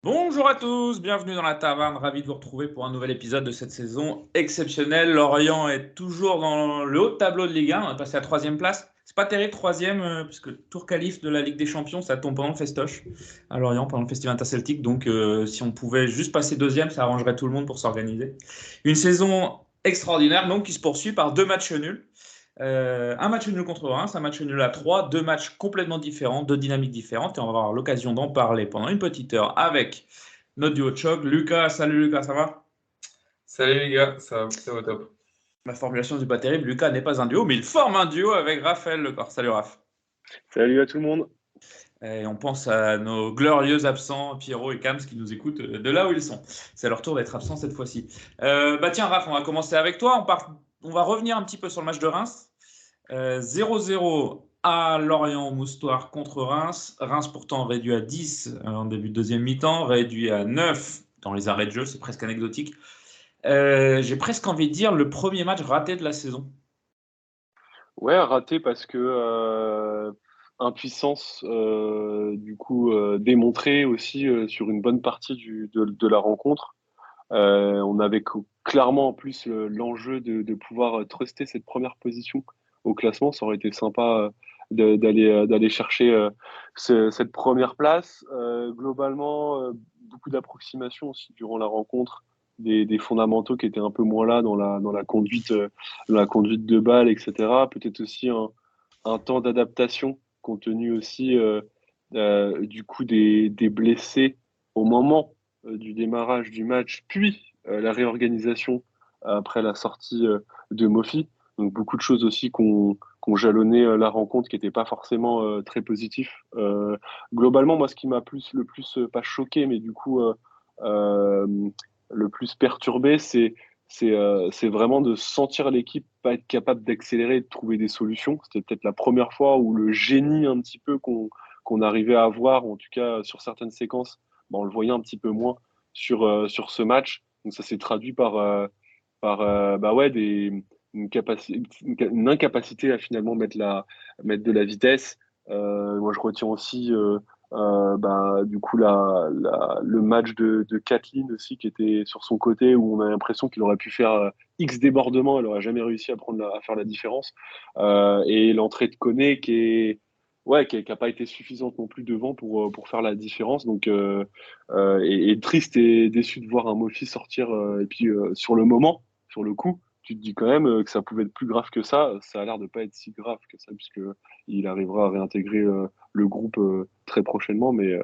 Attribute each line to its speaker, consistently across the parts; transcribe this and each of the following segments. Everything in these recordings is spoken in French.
Speaker 1: Bonjour à tous, bienvenue dans la taverne, ravi de vous retrouver pour un nouvel épisode de cette saison exceptionnelle. Lorient est toujours dans le haut de tableau de Ligue 1, on est passé à 3e place. C'est pas terrible, 3e, puisque tour qualif de la Ligue des Champions, ça tombe pendant le festoche à Lorient, pendant le festival interceltique. Donc si on pouvait juste passer 2e, ça arrangerait tout le monde pour s'organiser. Une saison extraordinaire donc qui se poursuit par 2 matchs nuls. Un match nul contre Reims, un match nul à 3, 2 matchs complètement différents, 2 dynamiques différentes, et on va avoir l'occasion d'en parler pendant une petite heure avec notre duo de choc. Lucas, salut Lucas, ça va?
Speaker 2: Salut les gars, ça va top.
Speaker 1: Ma formulation n'est pas terrible, Lucas n'est pas un duo, mais il forme un duo avec Raphaël Lecor. Salut Raph.
Speaker 3: Salut à tout le monde.
Speaker 1: Et on pense à nos glorieux absents, Pierrot et Kams, qui nous écoutent de là où ils sont. C'est leur tour d'être absents cette fois-ci. Tiens Raph, on va commencer avec toi. On va revenir un petit peu sur le match de Reims. 0-0 à Lorient au Moustoir contre Reims. Reims pourtant réduit à 10 en début de deuxième mi-temps, réduit à 9 dans les arrêts de jeu, c'est presque anecdotique. J'ai presque envie de dire le premier match raté de la saison.
Speaker 3: Ouais, raté parce que impuissance démontrée aussi sur une bonne partie de la rencontre. On avait clairement en plus l'enjeu de pouvoir truster cette première position au classement. Ça aurait été sympa d'aller chercher cette première place. Globalement, beaucoup d'approximations aussi durant la rencontre, des fondamentaux qui étaient un peu moins là dans la conduite de balle, etc. Peut-être aussi un temps d'adaptation compte tenu aussi du coup des blessés au moment du démarrage du match, puis la réorganisation après la sortie de Mofi. Donc beaucoup de choses aussi qu'on jalonné la rencontre qui n'étaient pas forcément très positifs. Globalement, moi, ce qui m'a le plus pas choqué, mais du coup euh, le plus perturbé, c'est vraiment de sentir l'équipe pas être capable d'accélérer et de trouver des solutions. C'était peut-être la première fois où le génie un petit peu qu'on arrivait à avoir, ou en tout cas sur certaines séquences, on le voyait un petit peu moins sur ce match. Donc ça s'est traduit par ouais, une incapacité à finalement mettre de la vitesse. Moi, je retiens aussi du coup le match de Kathleen aussi qui était sur son côté où on a l'impression qu'il aurait pu faire X débordements, elle n'aurait jamais réussi à faire la différence. Et l'entrée de Koné qui a pas été suffisante non plus devant pour faire la différence. Donc, et triste et déçu de voir un Mofi sortir. Et puis, sur le moment, sur le coup, tu te dis quand même que ça pouvait être plus grave que ça. Ça a l'air de pas être si grave que ça, puisque il arrivera à réintégrer le groupe très prochainement. Mais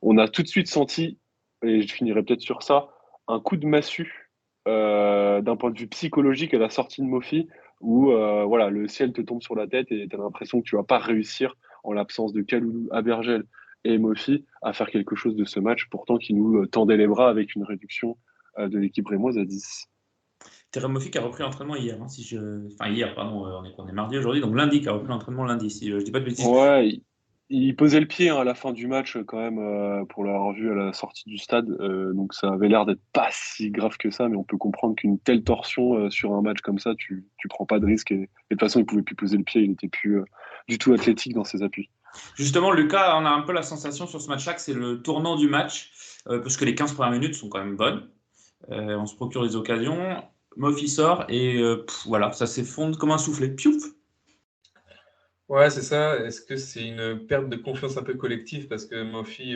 Speaker 3: on a tout de suite senti, et je finirai peut-être sur ça, un coup de massue d'un point de vue psychologique à la sortie de Mofi, où voilà, le ciel te tombe sur la tête et tu as l'impression que tu vas pas réussir en l'absence de Kaloulou, Abergel et Mofi à faire quelque chose de ce match, pourtant qui nous tendait les bras avec une réduction de l'équipe rémoise à 10.
Speaker 1: Terem Moffi qui a repris l'entraînement hier, hein, enfin hier, pardon, on est mardi aujourd'hui, donc lundi, qui a repris l'entraînement lundi, si je dis pas de bêtises.
Speaker 3: Ouais, il posait le pied à la fin du match quand même pour l'avoir vu à la sortie du stade. Donc ça avait l'air d'être pas si grave que ça, mais on peut comprendre qu'une telle torsion sur un match comme ça, tu prends pas de risque. Et de toute façon, il pouvait plus poser le pied, il était plus du tout athlétique dans ses appuis.
Speaker 1: Justement, Lucas, on a un peu la sensation sur ce match-là que c'est le tournant du match, parce que les 15 premières minutes sont quand même bonnes. On se procure des occasions. Mofi sort et voilà, ça s'effondre comme un soufflet. Piouf.
Speaker 2: Ouais, c'est ça. Est-ce que c'est une perte de confiance un peu collective parce que Mofi,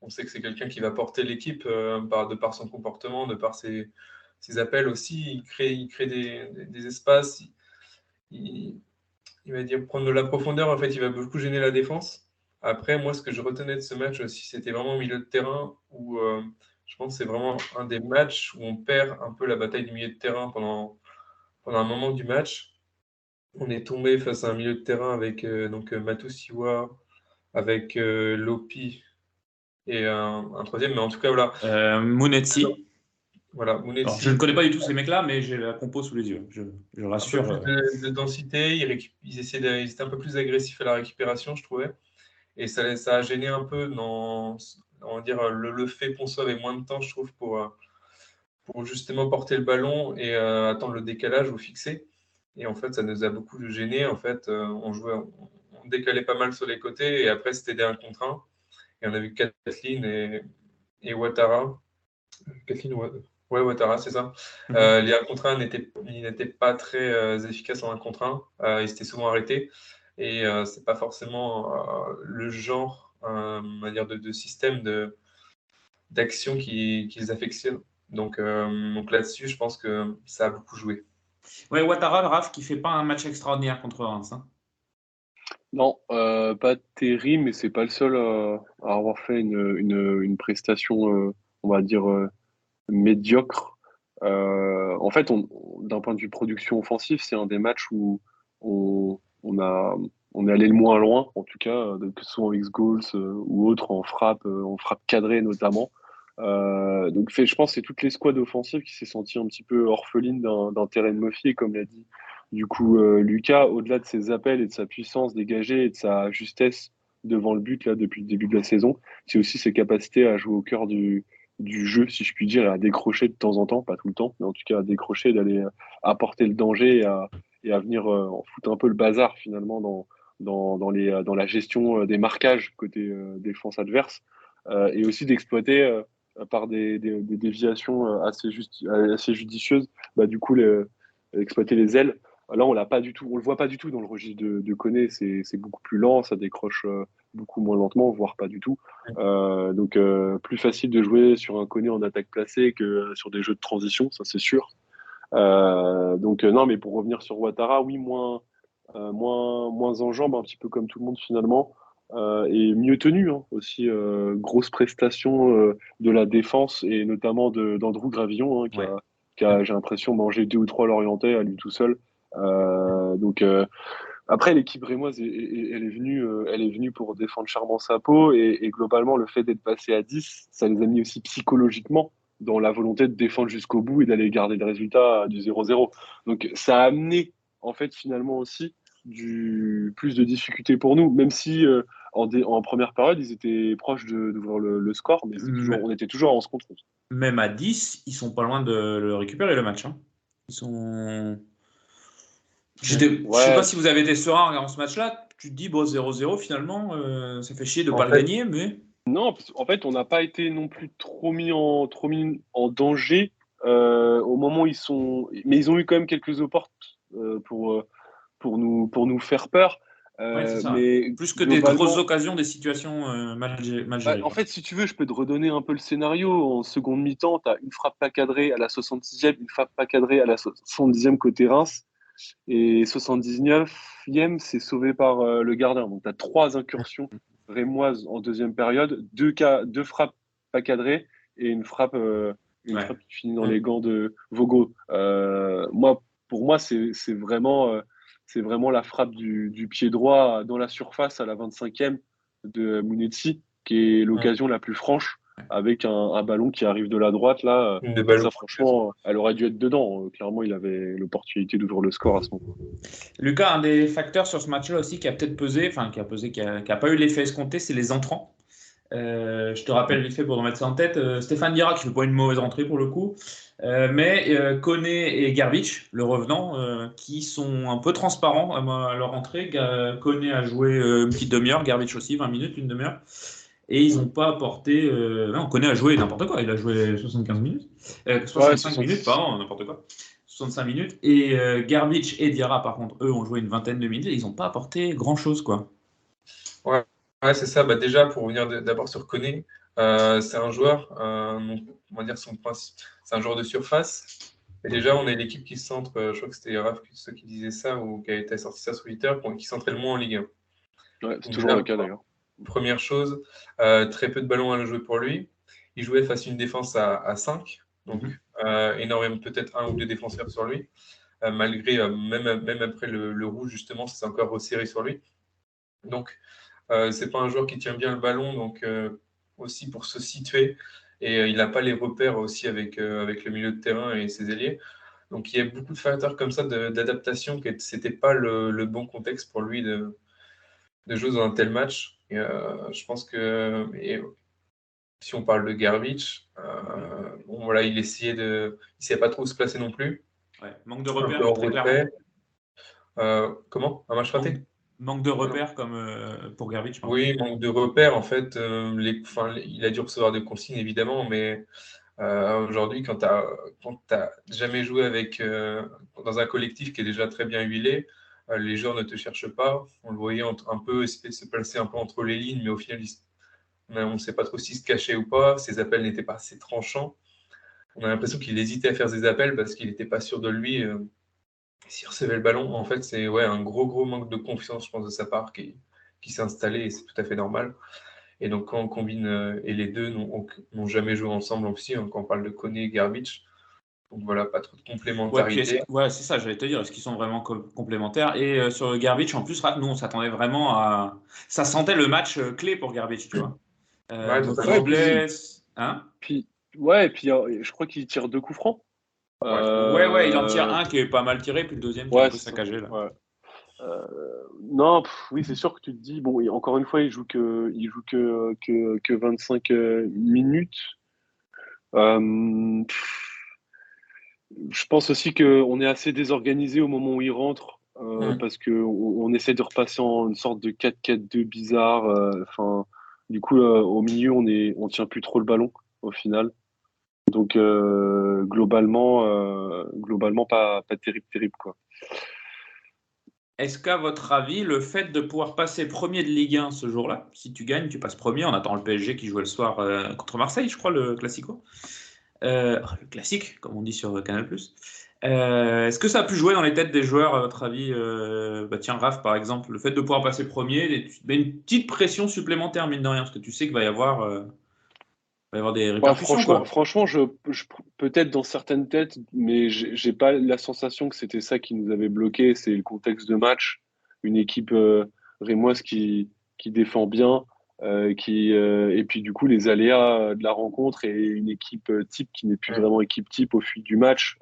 Speaker 2: on sait que c'est quelqu'un qui va porter l'équipe de par son comportement, de par ses appels aussi. Il crée des espaces. Il, il va dire prendre de la profondeur. En fait, il va beaucoup gêner la défense. Après, moi, ce que je retenais de ce match aussi, c'était vraiment au milieu de terrain où je pense que c'est vraiment un des matchs où on perd un peu la bataille du milieu de terrain pendant un moment du match. On est tombé face à un milieu de terrain avec Matusiwa, avec Lopi et un troisième. Mais en tout cas, voilà.
Speaker 1: Munetsi.
Speaker 2: Voilà,
Speaker 1: Alors, je ne
Speaker 2: Mounetsi,
Speaker 1: connais pas du tout ces mecs-là, mais j'ai la compo sous les yeux. Je
Speaker 2: un peu
Speaker 1: rassure.
Speaker 2: plus de densité. Ils étaient un peu plus agressifs à la récupération, je trouvais. Et ça a gêné un peu dans, on va dire, le fait Ponceau avait moins de temps, je trouve, pour justement porter le ballon et attendre le décalage ou fixer. Et en fait, ça nous a beaucoup gêné. En fait, on décalait pas mal sur les côtés et après, c'était des 1 contre 1. Et on a vu Kathleen et et Ouattara. Kathleen Ouattara, c'est ça. Les 1 contre 1 n'étaient pas très efficaces en 1 contre 1. Ils étaient souvent arrêtés. Et c'est pas forcément le genre, on va dire, de système d'action qu'ils affectionnent. Donc là-dessus, je pense que ça a beaucoup joué.
Speaker 1: Ouais, Ouattara, Raph, qui fait pas un match extraordinaire contre Reims. Hein.
Speaker 3: Non, pas terrible, mais c'est pas le seul à avoir fait une prestation, on va dire, médiocre. En fait, d'un point de vue production offensive, c'est un des matchs où on, on a, on est allé le moins loin, en tout cas, que ce soit en X-Goals ou autre, en frappe cadrée notamment. Donc, je pense que c'est toutes les squads offensives qui s'est sentie un petit peu orpheline d'un terrain de Moffier, comme l'a dit du coup Lucas, au-delà de ses appels et de sa puissance dégagée et de sa justesse devant le but là depuis le début de la saison, c'est aussi ses capacités à jouer au cœur du jeu, si je puis dire, et à décrocher de temps en temps, pas tout le temps, mais en tout cas à décrocher, d'aller apporter le danger et à venir en foutre un peu le bazar finalement dans la gestion des marquages côté défense adverse, et aussi d'exploiter par des déviations assez judicieuses, bah, du coup, exploiter les ailes. Là, on l'a pas du tout, on le voit pas du tout dans le registre de Koné, c'est beaucoup plus lent, ça décroche beaucoup moins lentement, voire pas du tout. Donc plus facile de jouer sur un Koné en attaque placée que sur des jeux de transition, ça c'est sûr. Donc non, mais pour revenir sur Ouattara, oui, moins en jambes, un petit peu comme tout le monde finalement, et mieux tenu hein, aussi. Grosse prestation de la défense et notamment d'Andrew Gravillon hein,
Speaker 1: Ouais.
Speaker 3: qui a, j'ai l'impression, mangé 2 ou 3 Lorientais à lui tout seul. Donc après, l'équipe rémoise, elle est venue pour défendre Charmant sa peau et globalement, le fait d'être passé à 10, ça les a mis aussi psychologiquement dans la volonté de défendre jusqu'au bout et d'aller garder le résultat du 0-0. Donc, ça a amené, en fait, finalement aussi, plus de difficultés pour nous, même si en première période, ils étaient proches d'ouvrir le score, mais on était toujours à 11 contre 11.
Speaker 1: Même à 10, ils sont pas loin de le récupérer le match. Hein. Ils sont. Je sais pas
Speaker 3: Ouais,
Speaker 1: si vous avez été serein en regardant ce match-là. Tu te dis, bon, 0-0 finalement, ça fait chier de ne
Speaker 2: En
Speaker 1: pas le
Speaker 2: fait,
Speaker 1: gagner, mais.
Speaker 3: non, en fait, on n'a pas été non plus trop mis en danger au moment où ils sont. Mais ils ont eu quand même quelques opportes pour nous faire peur.
Speaker 1: Ouais, c'est ça. Ouais.
Speaker 3: Mais
Speaker 1: Plus que des grosses
Speaker 3: globalement,
Speaker 1: occasions, des situations mal
Speaker 3: bah,
Speaker 1: gérées.
Speaker 3: en
Speaker 1: Quoi.
Speaker 3: fait, si tu veux, je peux te redonner un peu le scénario. En seconde mi-temps, tu as une frappe pas cadrée à la 66e, une frappe pas cadrée à la 70e côté Reims. Et 79e, c'est sauvé par le gardien. Donc, tu as 3 incursions rémoises en deuxième période, deux frappes pas cadrées et une
Speaker 1: Ouais.
Speaker 3: frappe qui finit dans les gants de Vogo. Pour moi, c'est vraiment la frappe du pied droit dans la surface à la 25e de Munetsi, qui est l'occasion la plus franche avec un ballon qui arrive de la droite. Là,
Speaker 2: une de balle
Speaker 3: ça, franchement, elle aurait dû être dedans. Clairement, il avait l'opportunité d'ouvrir le score à ce moment.
Speaker 1: Lucas, un des facteurs sur ce match-là aussi qui a peut-être pesé, enfin qui a pas eu l'effet escompté, c'est les entrants. Je te rappelle vite fait pour en mettre ça en tête, Stéphane Diarra qui fait pas une mauvaise rentrée pour le coup, mais Koné et Gerbic, le revenant, qui sont un peu transparents à leur entrée. Koné a joué une petite demi-heure, Gerbic aussi 20 minutes, une demi-heure, et ils n'ont pas apporté. Non, Koné a joué n'importe quoi, il a joué 75 minutes,
Speaker 3: Ouais,
Speaker 1: 65 minutes, pardon, n'importe quoi. 65 minutes. Et Gerbic et Diarra, par contre, eux, ont joué une vingtaine de minutes et ils n'ont pas apporté grand-chose, quoi.
Speaker 2: Ouais, ouais, c'est ça. Bah, déjà, pour revenir d'abord sur Koné, c'est un joueur, on va dire son principe, c'est un joueur de surface. Et déjà, on a une équipe qui se centre, je crois que c'était Raph ceux qui disait ça ou qui a été sorti ça sur Twitter, qui centrait le moins en Ligue 1.
Speaker 3: ouais, c'est
Speaker 2: Donc
Speaker 3: toujours
Speaker 2: déjà,
Speaker 3: le cas d'ailleurs.
Speaker 2: première chose, très peu de ballons à jouer pour lui. Il jouait face à une défense à 5, donc énormément, peut-être un ou deux défenseurs sur lui, malgré, même après le rouge, justement, ça s'est encore resserré sur lui. Donc, c'est pas un joueur qui tient bien le ballon, donc aussi pour se situer. Et il n'a pas les repères aussi avec le milieu de terrain et ses ailiers. Donc, il y a beaucoup de facteurs comme ça d'adaptation que c'était pas le bon contexte pour lui de jouer dans un tel match. Et, je pense que si on parle de Gerbic, bon, voilà, il essayait pas trop se placer non plus.
Speaker 1: Ouais. Manque de
Speaker 2: Un peu
Speaker 1: repères,
Speaker 2: en
Speaker 1: très clairement.
Speaker 2: retrait. Comment? Un match raté?
Speaker 1: Manque de repères comme pour Gervitch, pardon.
Speaker 2: Oui, manque de repères, en fait. Il a dû recevoir des consignes, évidemment, mais aujourd'hui, quand tu n'as jamais joué dans un collectif qui est déjà très bien huilé, les joueurs ne te cherchent pas. On le voyait un peu se placer un peu entre les lignes, mais au final, on ne sait pas trop s'il se cachait ou pas. Ses appels n'étaient pas assez tranchants. On a l'impression qu'il hésitait à faire ses appels parce qu'il n'était pas sûr de lui. S'il recevait le ballon, en fait, c'est un gros manque de confiance, je pense, de sa part qui s'est installé et c'est tout à fait normal. Et donc, quand on combine, et les deux n'ont jamais joué ensemble aussi, hein, quand on parle de Koné et Gervitch, donc voilà, pas trop de
Speaker 1: Ouais, puis
Speaker 2: complémentarité.
Speaker 1: c'est ça, j'allais te dire, est-ce qu'ils sont vraiment complémentaires? Et sur Gervitch, en plus, nous, on s'attendait vraiment à. Ça sentait le match clé pour Gervitch, tu vois.
Speaker 2: Ouais,
Speaker 1: Mofi
Speaker 3: Ouais,
Speaker 1: se
Speaker 2: totalement.
Speaker 1: blesse. Hein?
Speaker 3: et puis je crois qu'il tire 2 coups francs.
Speaker 2: Ouais.
Speaker 1: Ouais, il en tire un qui est pas mal tiré, puis le deuxième qui est un
Speaker 3: Ouais,
Speaker 1: peu
Speaker 3: c'est ça.
Speaker 1: saccagé, là.
Speaker 3: Ouais. Non, oui, c'est sûr que tu te dis, bon, et encore une fois, il joue que 25 minutes. Euh, je pense aussi qu'on est assez désorganisé au moment où il rentre,
Speaker 2: Mm.
Speaker 3: parce qu'on essaie de repasser en une sorte de 4-4-2 bizarre. Enfin, du coup, au milieu, on tient plus trop le ballon au final. Donc globalement pas terrible quoi.
Speaker 1: Est-ce qu'à votre avis, le fait de pouvoir passer premier de Ligue 1 ce jour-là, si tu gagnes, tu passes premier, on attend le PSG qui jouait le soir contre Marseille, je crois, le Classico. Le classique, comme on dit sur Canal+. Est-ce que ça a pu jouer dans les têtes des joueurs, à votre avis? Tiens, Raph, par exemple, le fait de pouvoir passer premier, tu te mets une petite pression supplémentaire, mine de rien, parce que tu sais qu'il va y avoir des
Speaker 3: Bah,
Speaker 1: répercussions,
Speaker 3: franchement,
Speaker 1: quoi.
Speaker 3: franchement, peut-être dans certaines têtes, mais j'ai pas la sensation que c'était ça qui nous avait bloqué. C'est le contexte de match, une équipe rémoise qui défend bien, et puis du coup les aléas de la rencontre et une équipe type qui n'est plus
Speaker 2: Mm.
Speaker 3: vraiment équipe type au fil du match,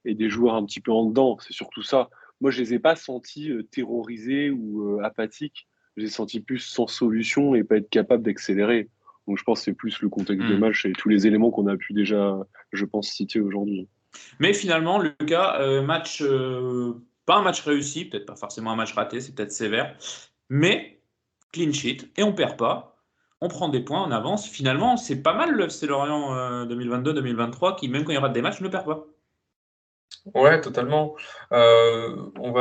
Speaker 3: et des joueurs un petit peu en dedans. C'est surtout ça. Moi, je les ai pas sentis terrorisés ou apathiques. Je les ai sentis plus sans solution et pas être capable d'accélérer. Donc je pense que c'est plus le contexte de
Speaker 1: Hmm.
Speaker 3: match et tous les éléments qu'on a pu déjà, je pense, citer aujourd'hui.
Speaker 1: Mais finalement, Lucas, pas un match réussi, peut-être pas forcément un match raté, c'est peut-être sévère, mais clean sheet, et on perd pas. On prend des points, on avance. Finalement, c'est pas mal le FC Lorient 2022-2023 qui, même quand il rate des matchs, ne perd pas.
Speaker 2: Ouais, totalement. On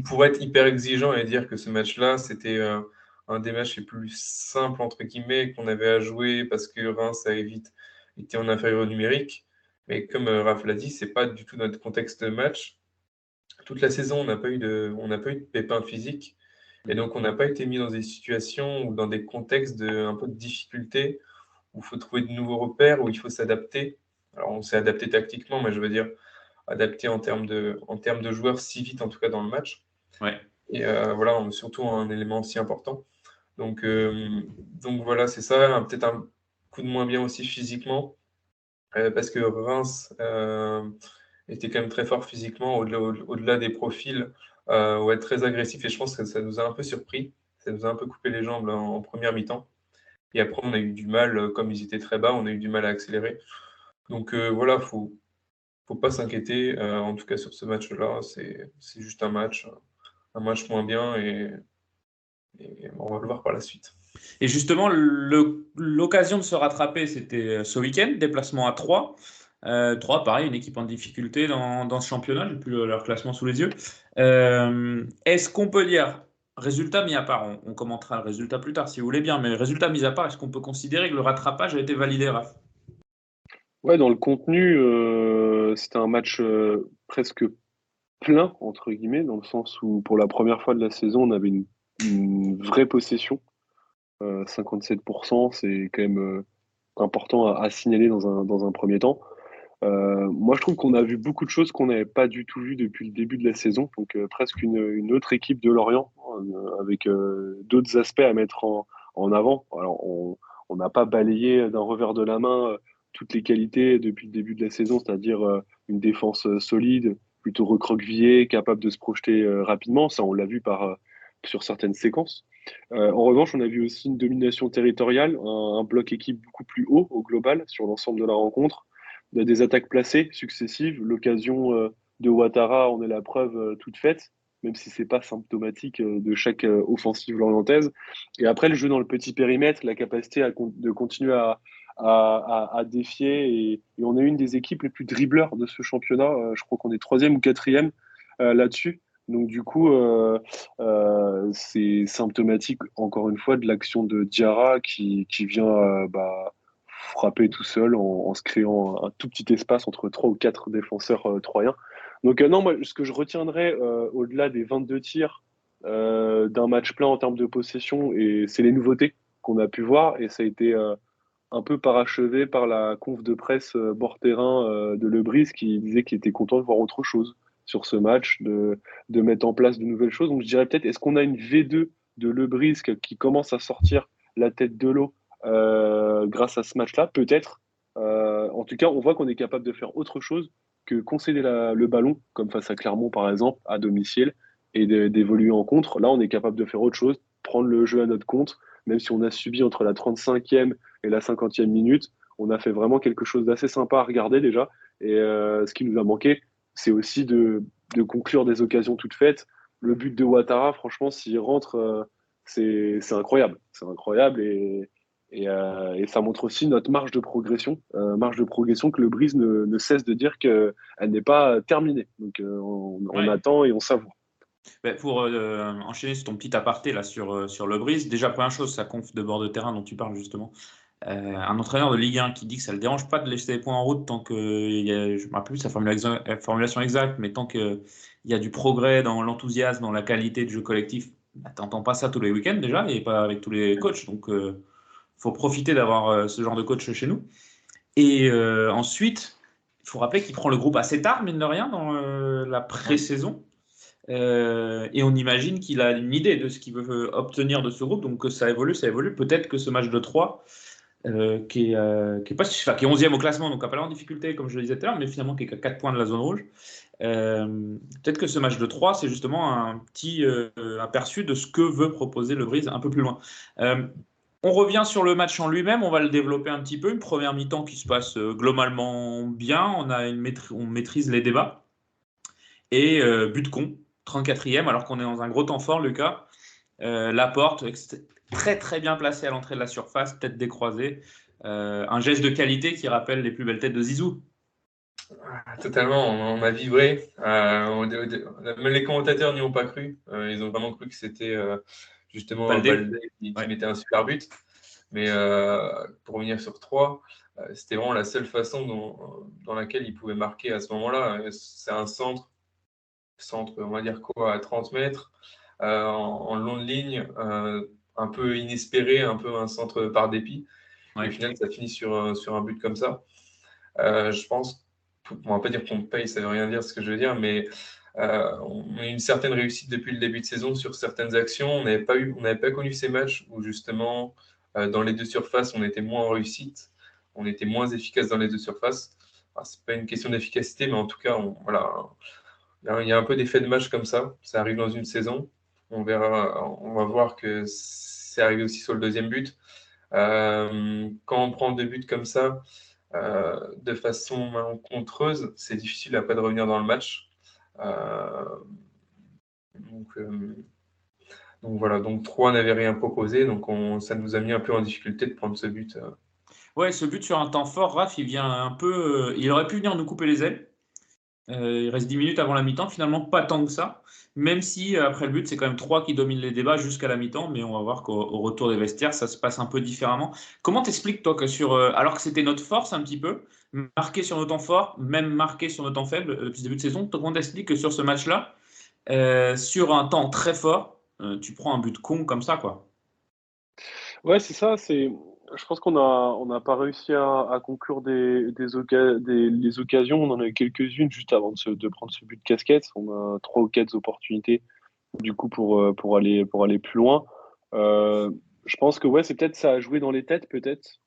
Speaker 2: pourrait être hyper exigeant et dire que ce match-là, c'était un des matchs les plus simples, entre guillemets, qu'on avait à jouer parce que Reims avait vite été en inférieur numérique. Mais comme Raph l'a dit, c'est pas du tout notre contexte de match. Toute la saison, on n'a pas eu de pépins physiques. Et donc, on n'a pas été mis dans des situations ou dans des contextes un peu de difficulté où il faut trouver de nouveaux repères, où il faut s'adapter. Alors, on s'est adapté tactiquement, mais je veux dire adapté en termes de joueurs si vite, en tout cas dans le match.
Speaker 1: Ouais.
Speaker 2: Et voilà, surtout un élément si important. Donc, donc voilà, c'est ça. Peut-être un coup de moins bien aussi physiquement, parce que Reims était quand même très fort physiquement, au-delà des profils, ouais, très agressif. Et je pense que ça nous a un peu surpris. Ça nous a un peu coupé les jambes là, en première mi-temps. Et après, on a eu du mal, comme ils étaient très bas, on a eu du mal à accélérer. Donc voilà, faut pas s'inquiéter. En tout cas, sur ce match-là, c'est juste un match moins bien et on va le voir par la suite.
Speaker 1: Et justement, l'occasion de se rattraper, c'était ce week-end, déplacement à 3. 3, pareil, une équipe en difficulté dans ce championnat, j'ai plus leur classement sous les yeux. Est-ce qu'on peut dire, résultat mis à part, on commentera le résultat plus tard si vous voulez bien, mais résultat mis à part, est-ce qu'on peut considérer que le rattrapage a été validé, Raph?
Speaker 3: Ouais, dans le contenu, c'était un match presque plein, entre guillemets, dans le sens où pour la première fois de la saison, on avait une vraie possession. 57%, c'est quand même important à signaler dans un premier temps. Moi, je trouve qu'on a vu beaucoup de choses qu'on n'avait pas du tout vues depuis le début de la saison. Donc, presque une autre équipe de Lorient, avec d'autres aspects à mettre en avant. Alors, on n'a pas balayé d'un revers de la main toutes les qualités depuis le début de la saison, c'est-à-dire une défense solide, plutôt recroquevillée, capable de se projeter rapidement. Ça, on l'a vu sur certaines séquences. En revanche, on a vu aussi une domination territoriale, un bloc équipe beaucoup plus haut au global sur l'ensemble de la rencontre, des attaques placées successives. L'occasion de Ouattara en est la preuve toute faite, même si c'est pas symptomatique de chaque offensive lorientaise. Et après, le jeu dans le petit périmètre, la capacité de continuer à défier. Et on est une des équipes les plus dribbleurs de ce championnat. Je crois qu'on est troisième ou quatrième là-dessus. Donc du coup, c'est symptomatique, encore une fois, de l'action de Diarra qui vient frapper tout seul en se créant un tout petit espace entre trois ou quatre défenseurs troyens. Donc non, moi, ce que je retiendrai au-delà des 22 tirs d'un match plein en termes de possession, et c'est les nouveautés qu'on a pu voir, et ça a été un peu parachevé par la conf de presse bord terrain de Lebris qui disait qu'il était content de voir autre chose sur ce match, de mettre en place de nouvelles choses. Donc je dirais peut-être, est-ce qu'on a une V2 de Lebris qui commence à sortir la tête de l'eau grâce à ce match-là? Peut-être. En tout cas, on voit qu'on est capable de faire autre chose que concéder le ballon, comme face à Clermont par exemple, à domicile, et d'évoluer en contre. Là, on est capable de faire autre chose, prendre le jeu à notre compte, même si on a subi entre la 35e et la 50e minute, on a fait vraiment quelque chose d'assez sympa à regarder déjà. Et ce qui nous a manqué, c'est aussi de conclure des occasions toutes faites. Le but de Ouattara, franchement, s'il rentre, c'est incroyable. C'est incroyable et ça montre aussi notre marge de progression que le Brise ne cesse de dire qu'elle n'est pas terminée. Donc on
Speaker 1: Ouais.
Speaker 3: attend et on savoure.
Speaker 1: Pour enchaîner sur ton petit aparté là sur le Brise, déjà première chose, sa conf de bord de terrain dont tu parles justement, un entraîneur de Ligue 1 qui dit que ça ne le dérange pas de laisser des points en route tant que, je ne me rappelle plus sa formulation exacte, mais tant qu'il y a du progrès dans l'enthousiasme, dans la qualité du jeu collectif, bah, tu n'entends pas ça tous les week-ends déjà et pas avec tous les coachs. Donc il faut profiter d'avoir ce genre de coach chez nous. Et ensuite, il faut rappeler qu'il prend le groupe assez tard, mine de rien, dans la pré-saison. Et on imagine qu'il a une idée de ce qu'il veut obtenir de ce groupe, donc que ça évolue, ça évolue. Peut-être que ce match de 3, qui est 11e au classement, donc pas en difficulté, comme je le disais tout à l'heure, mais finalement qui est à 4 points de la zone rouge. Peut-être que ce match de 3, c'est justement un petit aperçu de ce que veut proposer le Brise un peu plus loin. On revient sur le match en lui-même, on va le développer un petit peu. Une première mi-temps qui se passe globalement bien, on maîtrise les débats. Et but con, 34e, alors qu'on est dans un gros temps fort, Lucas. Laporte, très très bien placé à l'entrée de la surface, tête décroisée. Un geste de qualité qui rappelle les plus belles têtes de Zizou.
Speaker 2: Totalement, on a vibré. Même les commentateurs n'y ont pas cru. Ils ont vraiment cru que c'était justement Baldé qui mettait un super but. Mais pour revenir sur 3, c'était vraiment la seule façon dans laquelle il pouvait marquer à ce moment-là. C'est un centre, on va dire quoi, à 30 mètres, en longue ligne, un peu inespéré, un peu un centre par dépit. Et au final, ça finit sur un but comme ça. Je pense, on va pas dire qu'on paye, ça veut rien dire ce que je veux dire, mais on a eu une certaine réussite depuis le début de saison sur certaines actions. On n'avait pas connu ces matchs où justement, dans les deux surfaces, on était moins en réussite, on était moins efficace dans les deux surfaces. C'est pas une question d'efficacité, mais en tout cas, voilà, il y a un peu d'effet de match comme ça. Ça arrive dans une saison. On verra, on va voir que c'est arrivé aussi sur le deuxième but. Quand on prend 2 buts comme ça, de façon malencontreuse, c'est difficile après de revenir dans le match. Donc voilà, donc 3 n'avait rien proposé, donc ça nous a mis un peu en difficulté de prendre ce but.
Speaker 1: Ouais, ce but sur un temps fort, Raph, il vient un peu. Il aurait pu venir nous couper les ailes. Il reste 10 minutes avant la mi-temps, finalement pas tant que ça, même si après le but, c'est quand même 3 qui dominent les débats jusqu'à la mi-temps, mais on va voir qu'au retour des vestiaires, ça se passe un peu différemment. Comment t'expliques, toi, que alors que c'était notre force un petit peu, marqué sur nos temps forts, même marqué sur nos temps faibles depuis le début de saison, comment t'expliques que sur ce match-là, sur un temps très fort, tu prends un but con comme ça, quoi?
Speaker 3: Ouais, c'est ça. Je pense on n'a pas réussi à conclure les occasions. On en a eu quelques-unes juste avant de prendre ce but de casquette. On a 3 ou 4 opportunités du coup pour aller plus loin. Euh, je pense que ouais, c'est peut-être ça a joué dans les têtes, peut-être.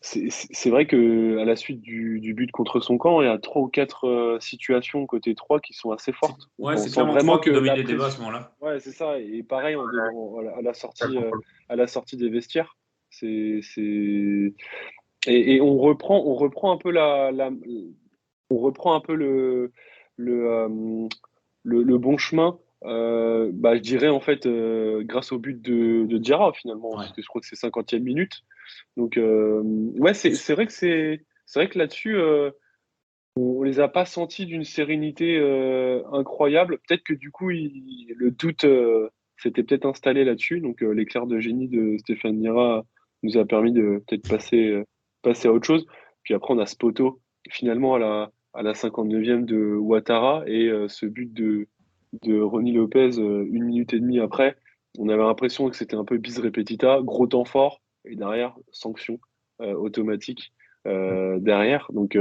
Speaker 3: C'est vrai que à la suite du but contre son camp, il y a 3 ou 4 situations côté 3 qui sont assez fortes. Donc
Speaker 1: Ouais,
Speaker 3: on
Speaker 1: c'est
Speaker 3: sent
Speaker 1: clairement
Speaker 3: vraiment
Speaker 1: 3
Speaker 3: que
Speaker 1: qui dominent
Speaker 3: la
Speaker 1: les débats à ce
Speaker 3: pression.
Speaker 1: moment-là.
Speaker 3: Ouais, c'est ça. Et pareil, à la sortie des vestiaires, c'est et on reprend un peu on reprend un peu le le bon chemin. Je dirais en fait grâce au but de Diarra finalement,
Speaker 1: Ouais.
Speaker 3: parce que je crois que c'est 50e minute. Donc ouais, c'est vrai que c'est vrai que là-dessus, on les a pas sentis d'une sérénité incroyable. Peut-être que du coup, le doute s'était peut-être installé là-dessus. Donc l'éclair de génie de Stéphane Diarra nous a permis de peut-être passer à autre chose. Puis après, on a ce poteau finalement à la 59e de Ouattara et ce but de Ronny Lopez 1 minute et demie après. On avait l'impression que c'était un peu bis repetita, gros temps fort et derrière sanction automatique derrière. Donc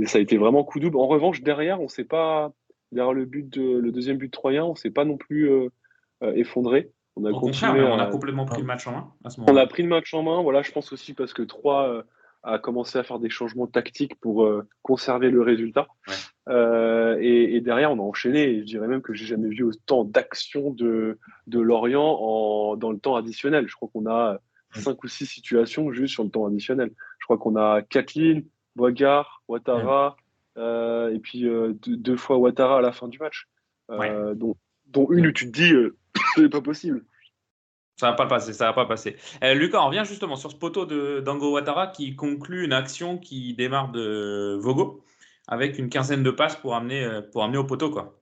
Speaker 3: ça a été vraiment coup double. En revanche, derrière, on s'est pas derrière le deuxième but troyen, on s'est pas non plus effondré. On a
Speaker 1: Au contraire,
Speaker 3: continué
Speaker 1: même, on a
Speaker 3: à,
Speaker 1: complètement pris le match en main à ce
Speaker 3: on a
Speaker 1: moment-là.
Speaker 3: pris le match en main. Voilà, je pense aussi parce que 3 a commencé à faire des changements tactiques pour conserver le résultat.
Speaker 1: Ouais.
Speaker 3: Et derrière, on a enchaîné. Et je dirais même que j'ai jamais vu autant d'action de Lorient dans le temps additionnel. Je crois qu'on a 5 ou 6 situations juste sur le temps additionnel. Je crois qu'on a Kathleen, Boigard, Ouattara, et puis 2 fois Ouattara à la fin du match.
Speaker 1: Ouais.
Speaker 3: Dont une où tu te dis, c'est pas possible.
Speaker 1: Ça va pas passer, ça va pas passer. Lucas, on revient justement sur ce poteau de Dango Ouattara qui conclut une action qui démarre de Vogo avec une quinzaine de passes pour amener au poteau, quoi.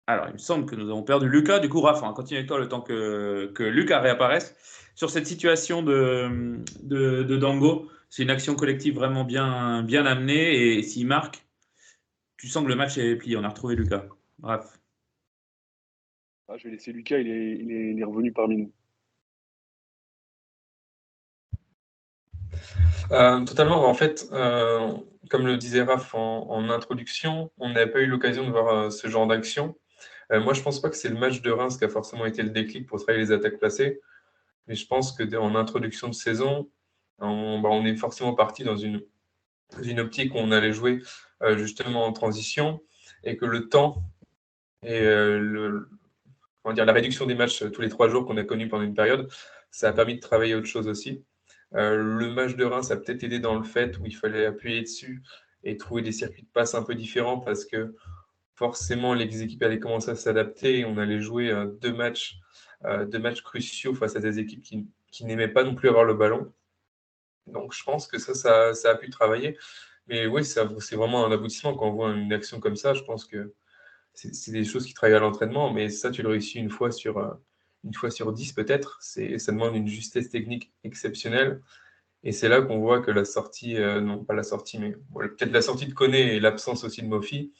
Speaker 1: Alors, il me semble que nous avons perdu Lucas. Du coup, Raph, on va continuer avec toi le temps que Lucas réapparaisse. Sur cette situation de Dango, c'est une action collective vraiment bien, bien amenée. Et s'il marque, tu sens que le match est plié. On a retrouvé Lucas. Raph.
Speaker 3: Ah, je vais laisser Lucas, il est revenu parmi nous.
Speaker 2: Totalement. En fait, comme le disait Raph en introduction, on n'avait pas eu l'occasion de voir ce genre d'action. Moi, je pense pas que c'est le match de Reims qui a forcément été le déclic pour travailler les attaques placées, mais je pense que en introduction de saison, on est forcément parti dans une optique où on allait jouer justement en transition et que le temps et la réduction des matchs tous les 3 jours qu'on a connu pendant une période, ça a permis de travailler autre chose aussi. Le match de Reims a peut-être aidé dans le fait où il fallait appuyer dessus et trouver des circuits de passe un peu différents parce que forcément les équipes allaient commencer à s'adapter et on allait jouer 2 matchs cruciaux face à des équipes qui n'aimaient pas non plus avoir le ballon. Donc je pense que ça a pu travailler. Mais oui, c'est vraiment un aboutissement quand on voit une action comme ça. Je pense que c'est des choses qui travaillent à l'entraînement, mais ça, tu le réussis une fois sur 10 peut-être. Ça demande une justesse technique exceptionnelle. Et c'est là qu'on voit que la sortie, non pas la sortie, mais peut-être la sortie de Koné et l'absence aussi de Mofi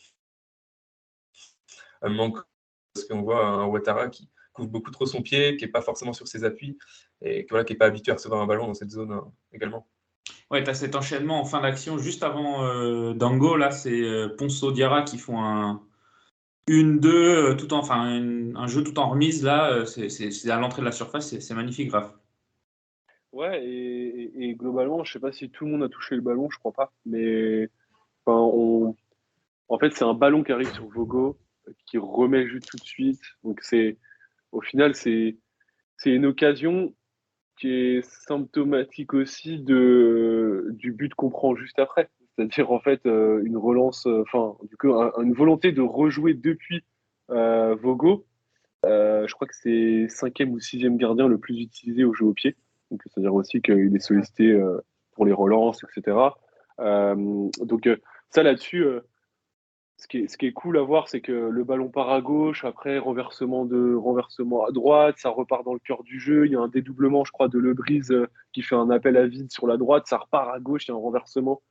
Speaker 2: manque parce qu'on voit un Ouattara qui couvre beaucoup trop son pied, qui n'est pas forcément sur ses appuis et qui n'est pas habitué à recevoir un ballon dans cette zone également.
Speaker 1: Ouais, tu as cet enchaînement en fin d'action juste avant Dango. Là, c'est Ponceau Diarra qui font un 1-2, un jeu tout en remise. Là, c'est à l'entrée de la surface. C'est magnifique, Raph.
Speaker 3: Ouais, et globalement, je sais pas si tout le monde a touché le ballon, je crois pas. Mais enfin, en fait, c'est un ballon qui arrive sur Vogo, qui remet juste tout de suite. Donc au final, c'est une occasion qui est symptomatique aussi du but qu'on prend juste après. C'est-à-dire en fait une relance, enfin du coup une volonté de rejouer depuis Vogo. Je crois que c'est 5e ou 6e gardien le plus utilisé au jeu au pied. Donc c'est-à-dire aussi qu'il est sollicité pour les relances, etc. Ça là-dessus, ce qui est cool à voir, c'est que le ballon part à gauche, après renversement à droite, ça repart dans le cœur du jeu. Il y a un dédoublement, je crois, de Lebris qui fait un appel à vide sur la droite, ça repart à gauche, il y a un renversement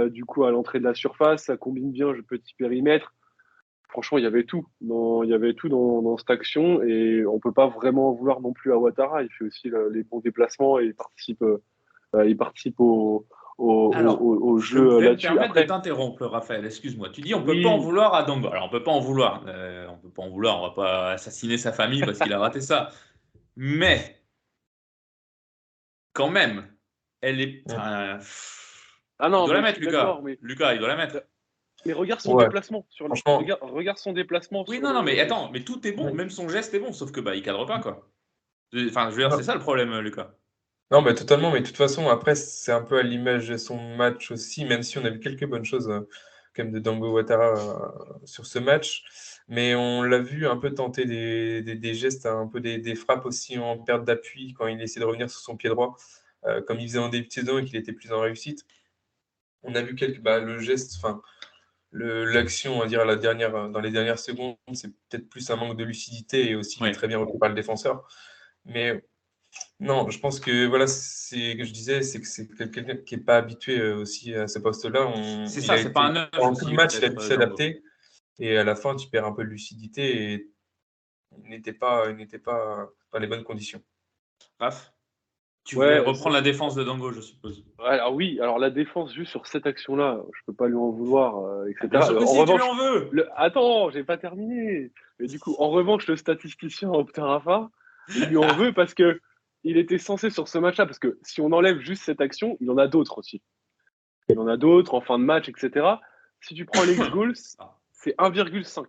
Speaker 3: du coup à l'entrée de la surface, ça combine bien le petit périmètre. Franchement, il y avait tout. Il y avait tout dans cette action et on peut pas vraiment en vouloir non plus à Ouattara. Il fait aussi les bons déplacements et il participe
Speaker 1: Alors,
Speaker 3: au
Speaker 1: je
Speaker 3: jeu
Speaker 1: vais me
Speaker 3: là-dessus.
Speaker 1: permettre de
Speaker 3: Après,
Speaker 1: t'interrompre, Raphaël. Excuse-moi. Tu dis on peut pas en
Speaker 3: oui,
Speaker 1: vouloir à Dango. Alors, on peut pas en vouloir. On peut pas en vouloir. On va pas assassiner sa famille parce qu'il a raté ça. Mais quand même, elle est.
Speaker 3: ah
Speaker 1: Il
Speaker 3: non,
Speaker 1: doit la
Speaker 3: mais je
Speaker 1: mettre,
Speaker 3: suis d'accord,
Speaker 1: Lucas. Lucas, il doit la mettre.
Speaker 3: mais regarde son
Speaker 2: Ouais,
Speaker 3: déplacement
Speaker 2: franchement,
Speaker 3: regarde son déplacement
Speaker 1: Oui,
Speaker 3: sur
Speaker 1: non, non, mais
Speaker 3: le.
Speaker 1: attends, mais tout est bon,
Speaker 2: ouais.
Speaker 1: même son geste est bon, sauf que bah il cadre pas quoi. Enfin, je veux dire, c'est
Speaker 2: Non,
Speaker 1: ça le problème, Lucas.
Speaker 2: non, mais totalement. Mais de toute façon, après, c'est un peu à l'image de son match aussi, même si on a vu quelques bonnes choses quand même de Dango Ouattara sur ce match. Mais on l'a vu un peu tenter des gestes, un peu des frappes aussi en perte d'appui quand il essaie de revenir sur son pied droit, comme il faisait en début de saison et qu'il était plus en réussite. On a vu le geste, l'action, on va dire, dans les dernières secondes, c'est peut-être plus un manque de lucidité et aussi il est très bien repris par le défenseur. Mais non, je pense que voilà, c'est que je disais, c'est que c'est quelqu'un qui n'est pas habitué aussi à ce poste-là.
Speaker 1: C'est ça, c'est pas un neuf
Speaker 2: en
Speaker 1: aussi.
Speaker 2: tout match, il a dû s'adapter et à la fin, tu perds un peu de lucidité et il n'était pas dans les bonnes conditions.
Speaker 1: Raph, tu voulais reprendre la défense de Dango, je suppose.
Speaker 3: Alors oui, alors la défense juste sur cette action-là, je peux pas lui en vouloir, etc.
Speaker 1: Bien sûr que si, tu lui en veux.
Speaker 3: Attends, j'ai pas terminé. Mais du coup, en revanche, le statisticien Optarafa, il lui en veut parce que il était censé sur ce match-là, parce que si on enlève juste cette action, il y en a d'autres aussi. Il y en a d'autres en fin de match, etc. Si tu prends les X-Goals, c'est 1,5.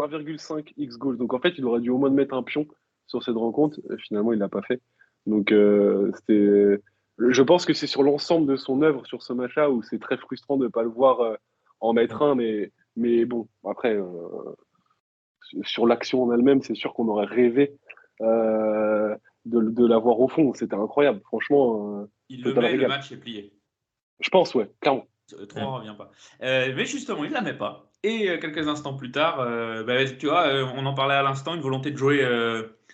Speaker 3: 1,5 X-Goals. Donc en fait, il aurait dû au moins mettre un pion sur cette rencontre. Finalement, il l'a pas fait. Donc je pense que c'est sur l'ensemble de son œuvre sur ce match-là où c'est très frustrant de ne pas le voir en mettre un. Mais bon, après, sur l'action en elle-même, c'est sûr qu'on aurait rêvé de l'avoir au fond. C'était incroyable. Franchement,
Speaker 1: il le met, le match est plié.
Speaker 3: Je pense, ouais, clairement.
Speaker 1: 3 revient pas. Mais justement, il ne la met pas. Et quelques instants plus tard, tu vois, on en parlait à l'instant, une volonté de jouer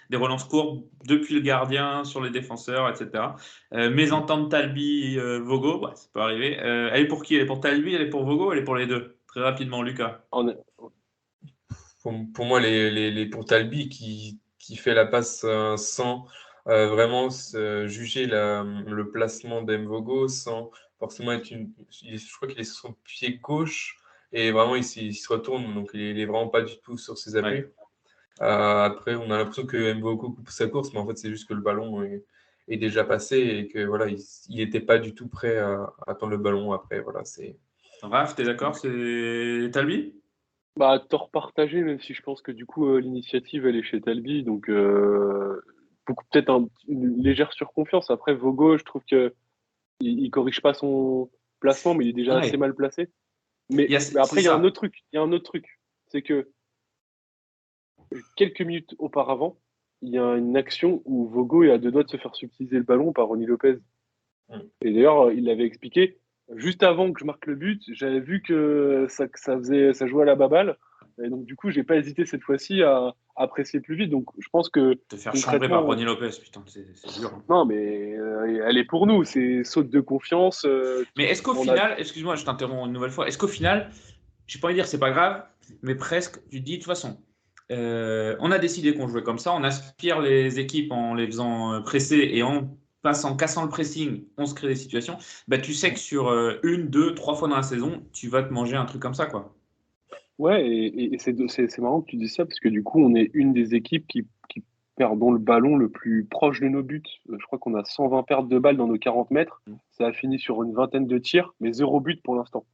Speaker 1: des relances courtes depuis le gardien sur les défenseurs, etc. Mésentente Talbi-Vogo, ça peut arriver. Elle est pour qui? Elle est pour Talbi, elle est pour Vogo, elle est pour les deux? Très rapidement, Lucas.
Speaker 2: Pour moi, pour Talbi qui fait la passe sans vraiment juger le placement d'Mvogo, sans forcément je crois qu'il est sur son pied gauche et vraiment il se retourne, donc il est vraiment pas du tout sur ses appuis. Ouais. Après, on a l'impression que Mvogo coupe sa course, mais en fait c'est juste que le ballon est déjà passé et que voilà, il n'était pas du tout prêt à attendre le ballon. Après, voilà, c'est.
Speaker 1: Raph, t'es d'accord, c'est Talbi?
Speaker 3: Tort partagé, même si je pense que du coup l'initiative elle est chez Talbi, donc peut-être une légère surconfiance. Après Vogo, je trouve que il corrige pas son placement, mais il est déjà assez mal placé. Mais après il y a un autre truc, c'est que quelques minutes auparavant, il y a une action où Vogo est à deux doigts de se faire subtiliser le ballon par Ronny Lopez. Et d'ailleurs, il l'avait expliqué. Juste avant que je marque le but, j'avais vu que ça jouait à la baballe. Et donc, du coup, j'ai pas hésité cette fois-ci à apprécier plus vite. Donc, je pense que.
Speaker 1: Te faire chambrer par Ronny Lopez, putain, c'est dur. Hein.
Speaker 3: Non, mais elle est pour nous. C'est saute de confiance.
Speaker 1: Mais est-ce qu'au final, excuse-moi, je t'interromps une nouvelle fois, est-ce qu'au final, j'ai pas envie de dire c'est pas grave, mais presque, tu te dis, de toute façon, on a décidé qu'on jouait comme ça, on aspire les équipes en les faisant presser et en cassant le pressing, on se crée des situations. Tu sais que sur 1, 2, 3 fois dans la saison, tu vas te manger un truc comme ça, quoi.
Speaker 3: Ouais, et c'est marrant que tu dis ça parce que du coup, on est une des équipes qui perdons le ballon le plus proche de nos buts. Je crois qu'on a 120 pertes de balles dans nos 40 mètres. Ça a fini sur une vingtaine de tirs, mais 0 but pour l'instant.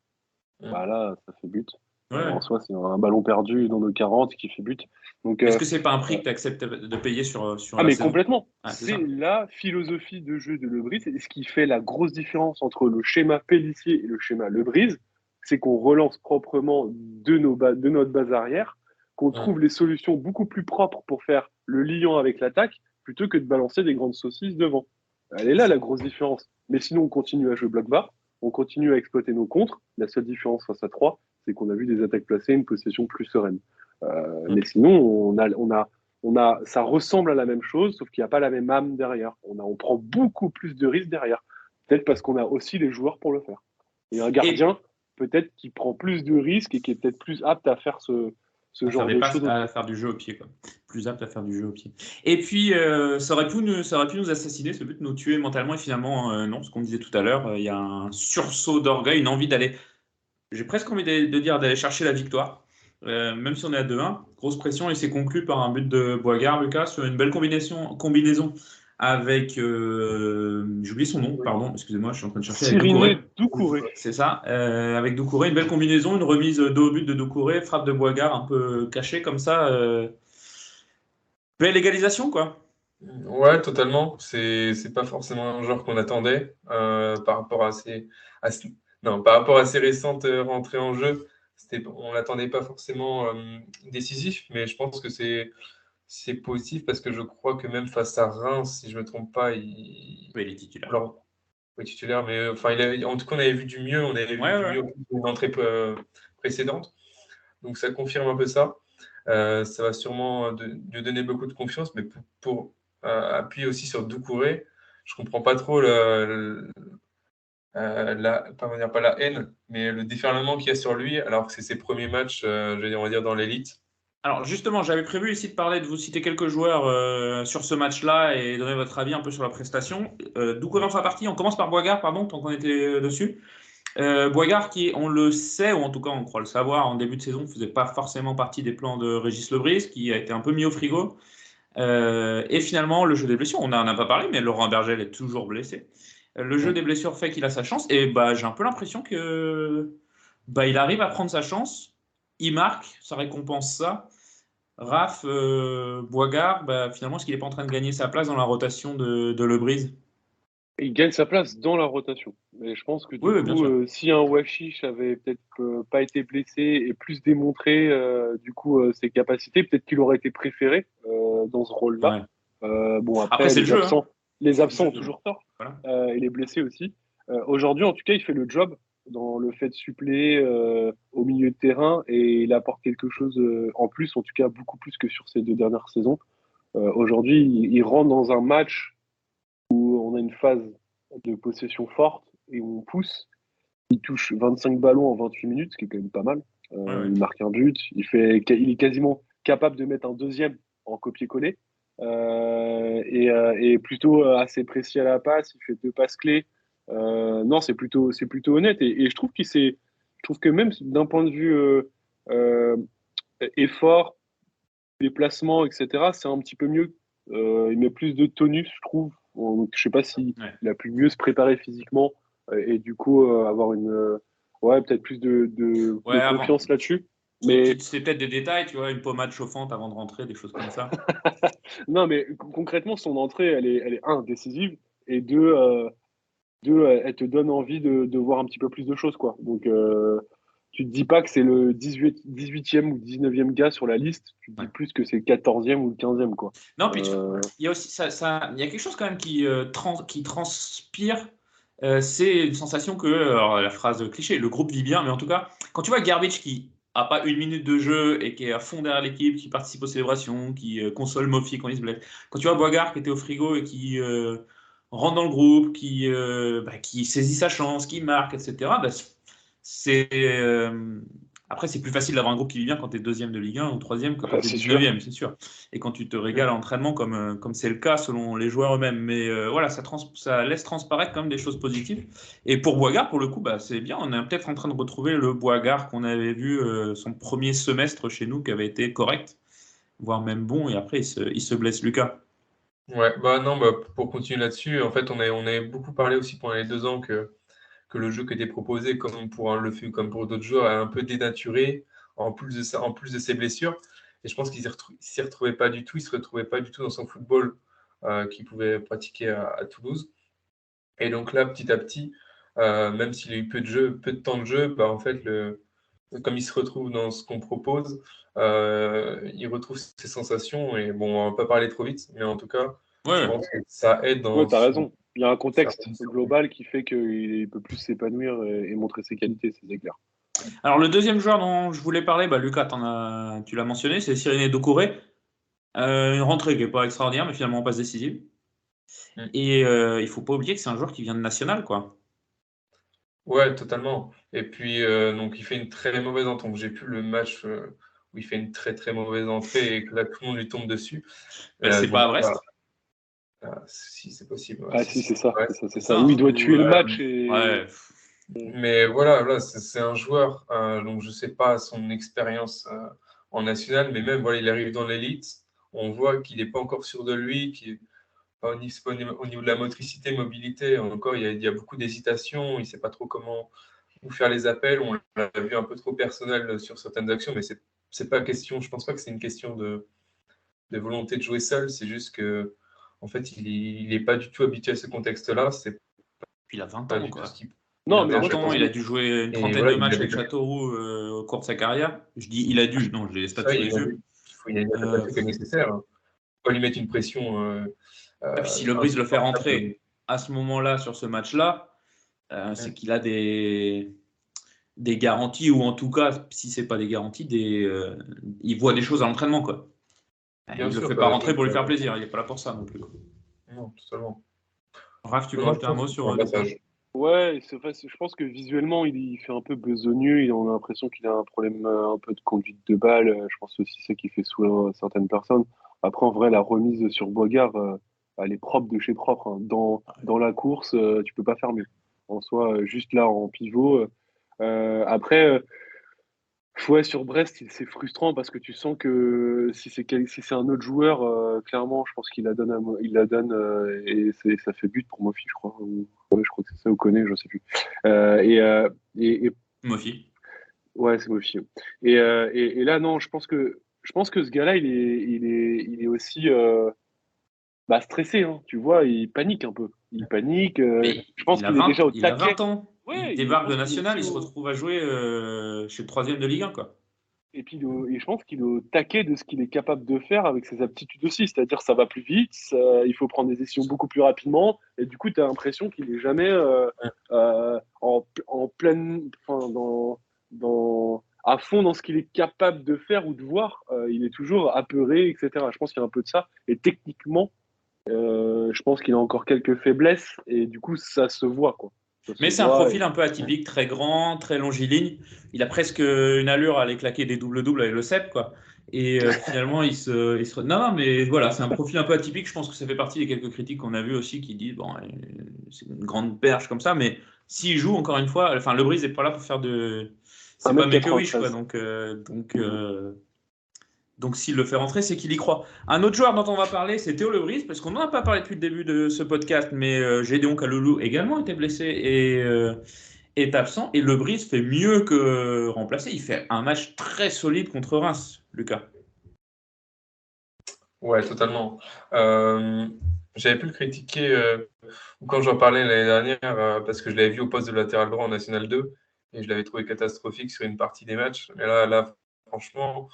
Speaker 3: Là, ça fait but. Ouais. En soi, c'est un ballon perdu dans nos 40 qui fait but. Donc,
Speaker 1: est-ce que c'est pas un prix que tu acceptes de payer sur la
Speaker 3: mais
Speaker 1: saison?
Speaker 3: Complètement. C'est la philosophie de jeu de Lebris. C'est ce qui fait la grosse différence entre le schéma Pélissier et le schéma Lebris. C'est qu'on relance proprement de notre base arrière, qu'on trouve les solutions beaucoup plus propres pour faire le liant avec l'attaque, plutôt que de balancer des grandes saucisses devant. Elle est là la grosse différence. Mais sinon, on continue à jouer bloc bas, on continue à exploiter nos contres. La seule différence face à 3, c'est qu'on a vu des attaques placées, une possession plus sereine. Mais sinon, ça ressemble à la même chose, sauf qu'il n'y a pas la même âme derrière. On prend beaucoup plus de risques derrière. Peut-être parce qu'on a aussi les joueurs pour le faire. Et un gardien, peut-être qui prend plus de risques et qui est peut-être plus apte à faire ce genre de choses.
Speaker 1: À faire du jeu au pied, quoi. Plus apte à faire du jeu au pied. Et puis, ça aurait pu nous assassiner, ce but, nous tuer mentalement. Et finalement, non, ce qu'on disait tout à l'heure, il y a un sursaut d'orgueil, une envie d'aller. J'ai presque envie de dire d'aller chercher la victoire. Même si on est à 2-1, grosse pression et c'est conclu par un but de Boigard, Lucas, sur une belle combinaison avec, j'ai oublié son nom, pardon, excusez-moi, je suis en train de chercher.
Speaker 3: Cyriné Doucouré.
Speaker 1: C'est ça, avec Doucouré, une belle combinaison, une remise dos au but de Doucouré, frappe de Boigard un peu cachée comme ça. Belle égalisation, quoi.
Speaker 2: Ouais, totalement. C'est pas forcément un joueur qu'on attendait par rapport à Non, par rapport à ses récentes rentrées en jeu, on l'attendait pas forcément décisif, mais je pense que c'est positif parce que je crois que même face à Reims, si je me trompe pas,
Speaker 1: Oui, il est titulaire.
Speaker 2: alors, oui, titulaire, mais enfin, en tout cas, on avait vu du mieux, qu'une entrée précédente. Donc, ça confirme un peu ça. Ça va sûrement lui donner beaucoup de confiance, mais pour appuyer aussi sur Doucouré, je comprends pas trop pas la haine, mais le déferlement qu'il y a sur lui, alors que c'est ses premiers matchs, on va dire, dans l'élite.
Speaker 1: Alors justement, j'avais prévu ici de vous citer quelques joueurs sur ce match-là et donner votre avis un peu sur la prestation. D'où commence la partie? On commence par Boigard, pardon, tant qu'on était dessus. Boigard qui, on le sait, ou en tout cas on croit le savoir, en début de saison, ne faisait pas forcément partie des plans de Régis Lebris, qui a été un peu mis au frigo. Et finalement, le jeu des blessures, on n'en a pas parlé, mais Laurent Bergel est toujours blessé. Le jeu des blessures fait qu'il a sa chance, et bah, j'ai un peu l'impression que bah, il arrive à prendre sa chance, il marque, ça récompense ça. Raph, Boigard, bah, finalement, est-ce qu'il n'est pas en train de gagner sa place dans la rotation de Lebris?
Speaker 3: Il gagne sa place dans la rotation. Mais je pense que
Speaker 1: Oui,
Speaker 3: du
Speaker 1: oui, bien
Speaker 3: coup,
Speaker 1: sûr.
Speaker 3: si un Washish avait peut-être pas été blessé et plus démontré du coup ses capacités, peut-être qu'il aurait été préféré dans ce rôle-là.
Speaker 1: Ouais.
Speaker 3: Bon,
Speaker 1: Après,
Speaker 3: après,
Speaker 1: c'est le jeu, hein.
Speaker 3: les
Speaker 1: C'est le
Speaker 3: absents
Speaker 1: jeu
Speaker 3: ont toujours tort
Speaker 1: voilà.
Speaker 3: et les blessés aussi. Aujourd'hui, en tout cas, il fait le job dans le fait de suppléer au milieu de terrain et il apporte quelque chose en plus, en tout cas beaucoup plus que sur ces 2 dernières saisons. Aujourd'hui, il rentre dans un match où on a une phase de possession forte et où on pousse. Il touche 25 ballons en 28 minutes, ce qui est quand même pas mal.
Speaker 1: Ouais, ouais.
Speaker 3: Il marque un but. Il est quasiment capable de mettre un deuxième en copier-coller. Et plutôt assez précis à la passe. Il fait 2 passes clés. Non, c'est plutôt honnête. Et je trouve que même d'un point de vue euh, effort, déplacement, etc., c'est un petit peu mieux. Il met plus de tonus, je trouve. Donc, je sais pas si
Speaker 1: Ouais.
Speaker 3: il a pu mieux se préparer physiquement et du coup avoir ouais, peut-être plus de
Speaker 1: Ouais, avant.
Speaker 3: confiance là-dessus. Mais
Speaker 1: C'est peut-être des détails, tu vois, une pommade chauffante avant de rentrer, des choses comme ça.
Speaker 3: non, mais concrètement, son entrée, elle est un, décisive, et deux, elle te donne envie de voir un petit peu plus de choses, quoi. Donc, tu te dis pas que c'est le 18e ou 19e gars sur la liste, tu te dis
Speaker 1: Ouais.
Speaker 3: plus que c'est le 14e ou le 15e, quoi.
Speaker 1: Non, puis
Speaker 3: Euh,
Speaker 1: il y a aussi il y a quelque chose quand même qui transpire. C'est une sensation que, alors, la phrase cliché, le groupe vit bien, mais en tout cas, quand tu vois Garbage qui a pas une minute de jeu et qui est à fond derrière l'équipe, qui participe aux célébrations, qui console Mofi quand il se blesse, quand tu vois Boigard qui était au frigo et qui rentre dans le groupe, qui saisit sa chance, qui marque, etc., bah, c'est après, c'est plus facile d'avoir un groupe qui vit bien quand tu es deuxième de Ligue 1 ou troisième que quand tu es
Speaker 3: c'est sûr.
Speaker 1: 19e, c'est sûr. Et quand tu te régales à l'entraînement, comme c'est le cas selon les joueurs eux-mêmes. Mais voilà, ça laisse transparaître quand même des choses positives. Et pour Boigard, pour le coup, bah, c'est bien. On est peut-être en train de retrouver le Boigard qu'on avait vu son premier semestre chez nous, qui avait été correct, voire même bon. Et après, il se blesse Lucas.
Speaker 2: Ouais, bah non, bah, pour continuer là-dessus, en fait, on a beaucoup parlé aussi pendant les 2 ans que le jeu qui était proposé, comme pour un Le Fut, comme pour d'autres joueurs, a un peu dénaturé, en plus de ça, en plus de ses blessures. Et je pense qu'il s'y retrouvait pas du tout, il se retrouvait pas du tout dans son football qu'il pouvait pratiquer à Toulouse. Et donc là, petit à petit, même s'il a eu peu de temps de jeu, bah, en fait, comme il se retrouve dans ce qu'on propose, il retrouve ses sensations. Et bon, on va pas parler trop vite, mais en tout cas,
Speaker 1: Ouais,
Speaker 2: je
Speaker 1: ouais.
Speaker 2: pense que ça aide
Speaker 3: Ouais,
Speaker 2: dans
Speaker 3: t'as raison. Il y a un contexte
Speaker 2: certaines circonstances.
Speaker 3: global qui fait qu'il peut plus s'épanouir et montrer ses qualités, c'est clair.
Speaker 1: Alors, le deuxième joueur dont je voulais parler, bah, Lucas, tu l'as mentionné, c'est Cyril Doucouré. Une rentrée qui n'est pas extraordinaire, mais finalement passe décisive. Et il faut pas oublier que c'est un joueur qui vient de National, quoi.
Speaker 2: Ouais, totalement. Et puis, donc, il fait une très mauvaise entrée. Donc, j'ai plus le match où il fait une très très mauvaise entrée et que là, tout le monde lui tombe dessus.
Speaker 1: Ben, c'est pas
Speaker 2: Donc,
Speaker 1: à Brest.
Speaker 2: si c'est possible, ouais,
Speaker 3: Ah
Speaker 2: si,
Speaker 3: si,
Speaker 2: si,
Speaker 3: c'est ça,
Speaker 2: ouais,
Speaker 3: c'est ça, c'est
Speaker 1: C'est
Speaker 3: ça.
Speaker 1: ça,
Speaker 3: Où il
Speaker 1: hein.
Speaker 3: doit tuer le match
Speaker 1: Ouais.
Speaker 2: mais voilà, là, c'est un joueur. Donc, je sais pas son expérience en national, mais même, voilà, il arrive dans l'élite. On voit qu'il n'est pas encore sûr de lui, qu'il c'est pas au niveau de la motricité, mobilité. Encore, il y a beaucoup d'hésitation. Il ne sait pas trop comment ou faire les appels. On l'a vu un peu trop personnel sur certaines actions, mais c'est pas question. Je pense pas que c'est une question de volonté de jouer seul. C'est juste que, en fait, il est pas du tout habitué à ce contexte-là. C'est
Speaker 1: Puis il a 20
Speaker 2: pas
Speaker 1: ans,
Speaker 2: du tout ce
Speaker 1: quoi.
Speaker 2: qu'il.
Speaker 3: Non, mais
Speaker 1: il a
Speaker 3: moi,
Speaker 1: 20
Speaker 3: je
Speaker 1: ans,
Speaker 3: pense
Speaker 1: il a
Speaker 3: que
Speaker 1: dû jouer une
Speaker 2: Et
Speaker 1: trentaine
Speaker 2: voilà,
Speaker 1: de
Speaker 2: il
Speaker 1: matchs
Speaker 2: avait
Speaker 1: avec Châteauroux au cours de sa carrière. Je dis il a dû, non, j'ai les stats
Speaker 2: ça,
Speaker 1: sous les
Speaker 2: ils ont
Speaker 1: yeux.
Speaker 2: vu qu'il y a une adaptation qui est nécessaire. Hein. Faut pas lui mettre une pression
Speaker 1: Et puis si Le Bris le fait
Speaker 2: insupportable.
Speaker 1: rentrer à ce moment-là sur ce match-là, c'est qu'il a des garanties, ou en tout cas, si c'est pas des garanties, il voit des choses à l'entraînement, quoi.
Speaker 2: Bien
Speaker 1: Il le
Speaker 2: sûr,
Speaker 1: fait pas rentrer pour lui faire plaisir, il est pas là pour ça non plus.
Speaker 2: non, totalement.
Speaker 1: Raph, tu veux
Speaker 2: Non, je
Speaker 1: rajouter un
Speaker 2: pense
Speaker 1: mot
Speaker 2: que c'est
Speaker 1: sur
Speaker 2: un
Speaker 1: Dupont?
Speaker 2: passage.
Speaker 3: ouais, je pense que visuellement, il fait un peu besogneux. On a l'impression qu'il a un problème un peu de conduite de balle. Je pense aussi c'est ça qui fait sourire certaines personnes. Après, en vrai, la remise sur Boigard, elle est propre de chez propre. Hein. Dans la course, tu peux pas faire mieux. En soi, juste là, en pivot. Après, ouais, sur Brest, c'est frustrant parce que tu sens que si c'est un autre joueur, clairement, je pense qu'il la donne, il la donne et ça fait but pour Mofi, je crois. Ouais, je crois que c'est ça, ou Koné, je sais plus. Euh, et, euh, et
Speaker 1: Mofi.
Speaker 3: ouais, c'est Mofi. Et là, non, je pense que ce gars-là, il est aussi stressé. Hein, tu vois, il panique un peu. Il panique.
Speaker 1: Mais
Speaker 3: Je pense qu'il est déjà au
Speaker 1: il a 20
Speaker 3: taquet.
Speaker 1: ans. Il
Speaker 3: Ouais, je
Speaker 1: débarque de
Speaker 3: pense qu'il est
Speaker 1: National,
Speaker 3: aussi
Speaker 1: il se
Speaker 3: au.
Speaker 1: retrouve à jouer chez le troisième de Ligue 1, quoi.
Speaker 3: Et puis, et je pense qu'il est au taquet de ce qu'il est capable de faire avec ses aptitudes aussi. C'est-à-dire, ça va plus vite, il faut prendre des décisions beaucoup plus rapidement. Et du coup, tu as l'impression qu'il est jamais en pleine, enfin, à fond dans ce qu'il est capable de faire ou de voir. Il est toujours apeuré, etc. Je pense qu'il y a un peu de ça. Et techniquement, je pense qu'il a encore quelques faiblesses. Et du coup, ça se voit, quoi. Ça se
Speaker 1: Mais c'est un
Speaker 3: voit.
Speaker 1: profil un peu atypique, très grand, très longiligne. Il a presque une allure à aller claquer des doubles-doubles avec le CEP, quoi. Et finalement, Non, non, mais voilà, c'est un profil un peu atypique. Je pense que ça fait partie des quelques critiques qu'on a vues aussi qui disent, bon, c'est une grande perche comme ça, mais s'il joue, encore une fois, enfin, Le Bris n'est pas là pour faire de. C'est pas Make-A-Wish, quoi.
Speaker 3: 1m93.
Speaker 1: Donc s'il le fait rentrer, c'est qu'il y croit. Un autre joueur dont on va parler, c'est Théo Lebris, parce qu'on n'en a pas parlé depuis le début de ce podcast, mais Gédéon Kaloulou également était blessé et est absent. Et Lebris fait mieux que remplacer. Il fait un match très solide contre Reims, Lucas.
Speaker 2: Ouais, totalement. J'avais pu le critiquer quand j'en parlais l'année dernière parce que je l'avais vu au poste de latéral droit en National 2 et je l'avais trouvé catastrophique sur une partie des matchs. Mais là franchement,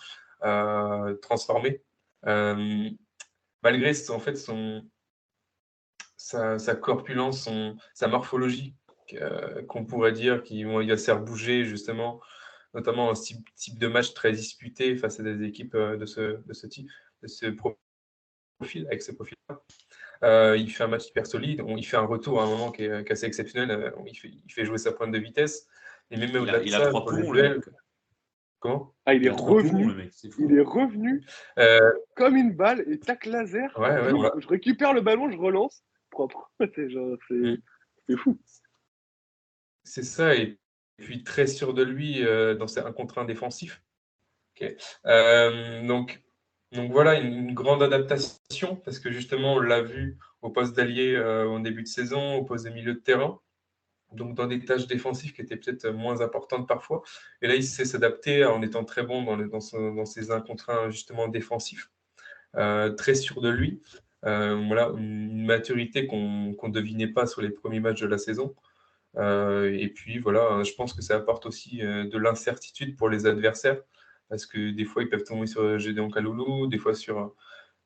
Speaker 2: transformé. Euh, Malgré en fait sa corpulence, sa morphologie, qu'on pourrait dire, il va se faire bouger justement, notamment un type de match très disputé face à des équipes de ce type, de ce profil, avec ce profil-là. Il fait un match hyper solide. Il fait un retour à un moment qui est assez exceptionnel. Il fait jouer sa pointe de vitesse. Et même au-delà de
Speaker 1: Il a
Speaker 2: ça,
Speaker 1: trois
Speaker 2: dans les
Speaker 1: poumons, le
Speaker 2: duels.
Speaker 1: mec.
Speaker 2: Comment?
Speaker 3: Ah, il est
Speaker 1: Il a trois poumons, le
Speaker 3: revenu.
Speaker 1: mec. C'est fou.
Speaker 3: Il est revenu
Speaker 2: euh,
Speaker 3: comme une balle et tac laser.
Speaker 2: Ouais, ouais,
Speaker 3: Boum, je récupère le ballon, je relance. Propre.
Speaker 2: Mm.
Speaker 3: C'est fou.
Speaker 2: C'est ça. Et puis très sûr de lui dans ses 1 contre 1 défensif. Okay. Donc voilà, une grande adaptation parce que justement, on l'a vu au poste d'allié en début de saison, au poste de milieu de terrain. Donc dans des tâches défensives qui étaient peut-être moins importantes parfois. Et là, il sait s'adapter en étant très bon dans ses 1 contre 1 justement défensifs, très sûr de lui. Voilà, une maturité qu'on ne devinait pas sur les premiers matchs de la saison. Et puis voilà, je pense que ça apporte aussi de l'incertitude pour les adversaires, parce que des fois, ils peuvent tomber sur Gédéon Kaloulou, des fois sur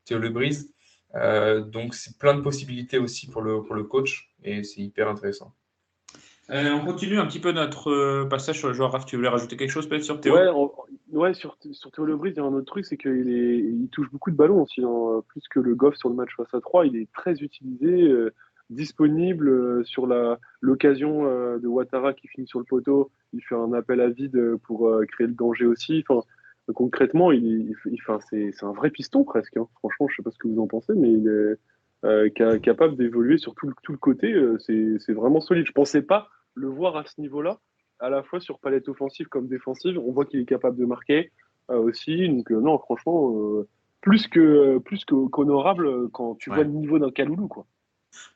Speaker 2: Théo Lebris. Donc c'est plein de possibilités aussi pour le coach, et c'est hyper intéressant.
Speaker 1: On continue un petit peu notre passage sur le joueur. Raph, tu voulais rajouter quelque chose peut-être sur
Speaker 3: Ouais,
Speaker 1: Théo?
Speaker 3: ouais, sur Théo Lebris, il y a un autre truc, c'est qu'il touche beaucoup de ballons aussi, hein, plus que le Goff sur le match face à 3. Il est très utilisé, disponible sur l'occasion de Ouattara qui finit sur le poteau. Il fait un appel à vide pour créer le danger aussi. Enfin, concrètement, enfin, c'est un vrai piston presque. Hein. Franchement, je sais pas ce que vous en pensez, mais il est capable d'évoluer sur tout le côté. C'est vraiment solide. Je pensais pas le voir à ce niveau-là à la fois sur palette offensive comme défensive. On voit qu'il est capable de marquer aussi. Donc, non, franchement, qu'honorable quand tu vois
Speaker 1: Ouais.
Speaker 3: le niveau d'un Kaloulou, quoi.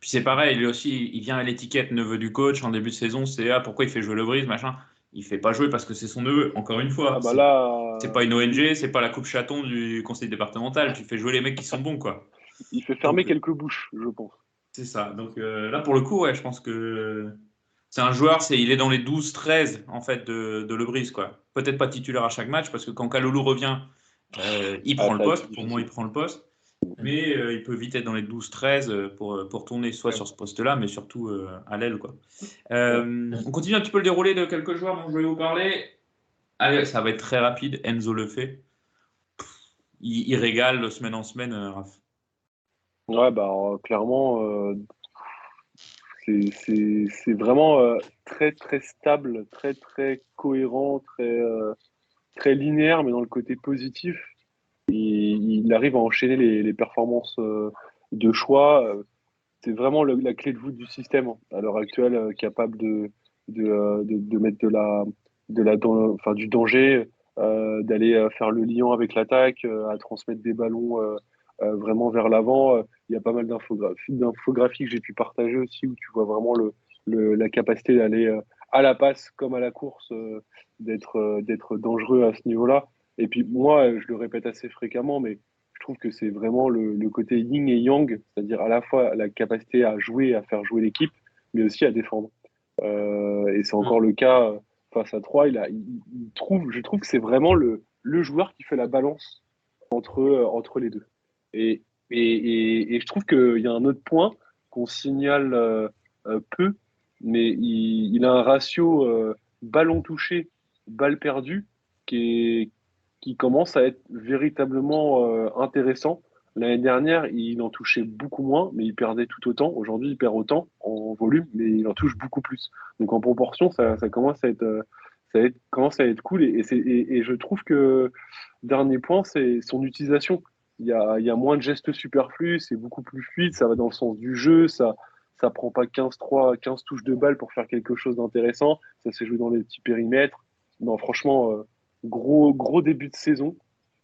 Speaker 1: Puis c'est pareil, lui aussi, il vient à l'étiquette neveu du coach en début de saison. C'est pourquoi il fait jouer Lebris, machin. Il fait pas jouer parce que c'est son neveu. Encore une fois,
Speaker 3: Ah bah là,
Speaker 1: c'est pas une ONG, c'est pas la coupe chaton du conseil départemental. Tu fais jouer les mecs qui sont bons, quoi.
Speaker 3: il fait fermer
Speaker 1: Donc
Speaker 3: quelques bouches, je pense.
Speaker 1: c'est ça. Donc là, pour le coup, ouais, je pense que C'est un joueur, il est dans les 12-13 en fait de Lebris, quoi. Peut-être pas titulaire à chaque match parce que quand Kalulu revient, il prend le
Speaker 3: Ça va être
Speaker 1: poste. Pour moi, il
Speaker 3: difficile.
Speaker 1: prend le poste. Mais il peut vite être dans les 12-13 pour tourner soit sur ce poste-là, mais surtout à l'aile, quoi.
Speaker 3: Ouais.
Speaker 1: On continue un petit peu le déroulé de quelques joueurs dont je vais vous parler. Allez, ça va être très rapide. Enzo le fait. Il régale semaine en semaine, Raph.
Speaker 3: Ouais, bah, clairement, c'est vraiment très, très stable, très, très cohérent, très linéaire, mais dans le côté positif. Il arrive à enchaîner les performances de choix. C'est vraiment la clé de voûte du système hein, à l'heure actuelle, capable de mettre enfin, du danger, d'aller faire le lion avec l'attaque, à transmettre des ballons vraiment vers l'avant. Il y a pas mal d'infographies que j'ai pu partager aussi où tu vois vraiment la capacité d'aller à la passe comme à la course, d'être dangereux à ce niveau-là. Et puis moi, je le répète assez fréquemment, mais je trouve que c'est vraiment le côté yin et yang, c'est-à-dire à la fois la capacité à jouer, à faire jouer l'équipe, mais aussi à défendre. Et c'est encore le cas face à Troyes. Je trouve que c'est vraiment le joueur qui fait la balance entre les deux. Et, et je trouve qu'il y a un autre point qu'on signale peu, mais il a un ratio ballon touché, balle perdue qui commence à être véritablement intéressant. L'année dernière, il en touchait beaucoup moins, mais il perdait tout autant. Aujourd'hui, il perd autant en volume, mais il en touche beaucoup plus. Donc en proportion, ça commence à être, commence à être cool. Et je trouve que dernier point, c'est son utilisation. Il y a moins de gestes superflus, c'est beaucoup plus fluide, ça va dans le sens du jeu, ça prend pas 15 touches de balle pour faire quelque chose d'intéressant, ça s'est joué dans les petits périmètres. Non, franchement, gros début de saison.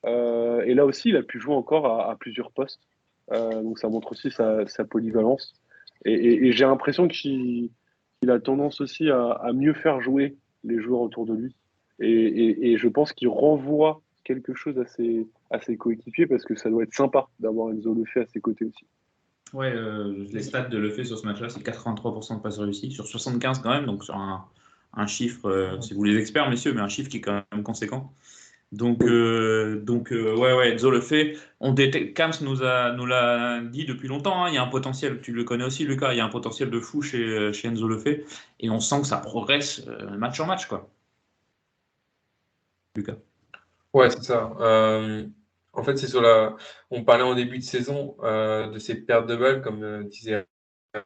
Speaker 3: Et là aussi, il a pu jouer encore à plusieurs postes. Donc ça montre aussi sa polyvalence. Et j'ai l'impression qu'il a tendance aussi à mieux faire jouer les joueurs autour de lui. Et je pense qu'il renvoie quelque chose à ses coéquipiers parce que ça doit être sympa d'avoir Enzo Lefebvre à ses côtés aussi.
Speaker 1: Ouais, les stats de Lefebvre sur ce match-là, c'est 83% de passes réussies, sur 75 quand même, donc sur un chiffre, c'est vous les experts, messieurs, mais un chiffre qui est quand même conséquent. Ouais, Enzo le fait. Kams nous l'a dit depuis longtemps. Hein, il y a un potentiel. Tu le connais aussi, Lucas. Il y a un potentiel de fou chez Enzo le fait, et on sent que ça progresse match en match, quoi. Lucas.
Speaker 2: Ouais, c'est ça. En fait, on parlait en début de saison de ces pertes de balles, comme disait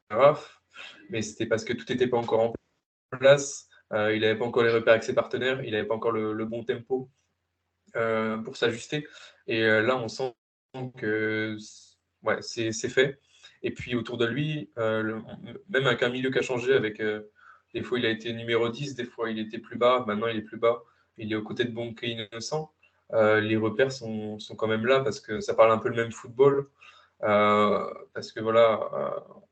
Speaker 2: Raph, mais c'était parce que tout n'était pas encore en place. Il n'avait pas encore les repères avec ses partenaires, il n'avait pas encore le bon tempo pour s'ajuster. Et là, on sent que ouais, c'est fait. Et puis autour de lui, même avec un milieu qui a changé, des fois il a été numéro 10, des fois il était plus bas, maintenant il est plus bas, il est aux côtés de Bonke Innocent. Les repères sont quand même là parce que ça parle un peu le même football. Parce que voilà,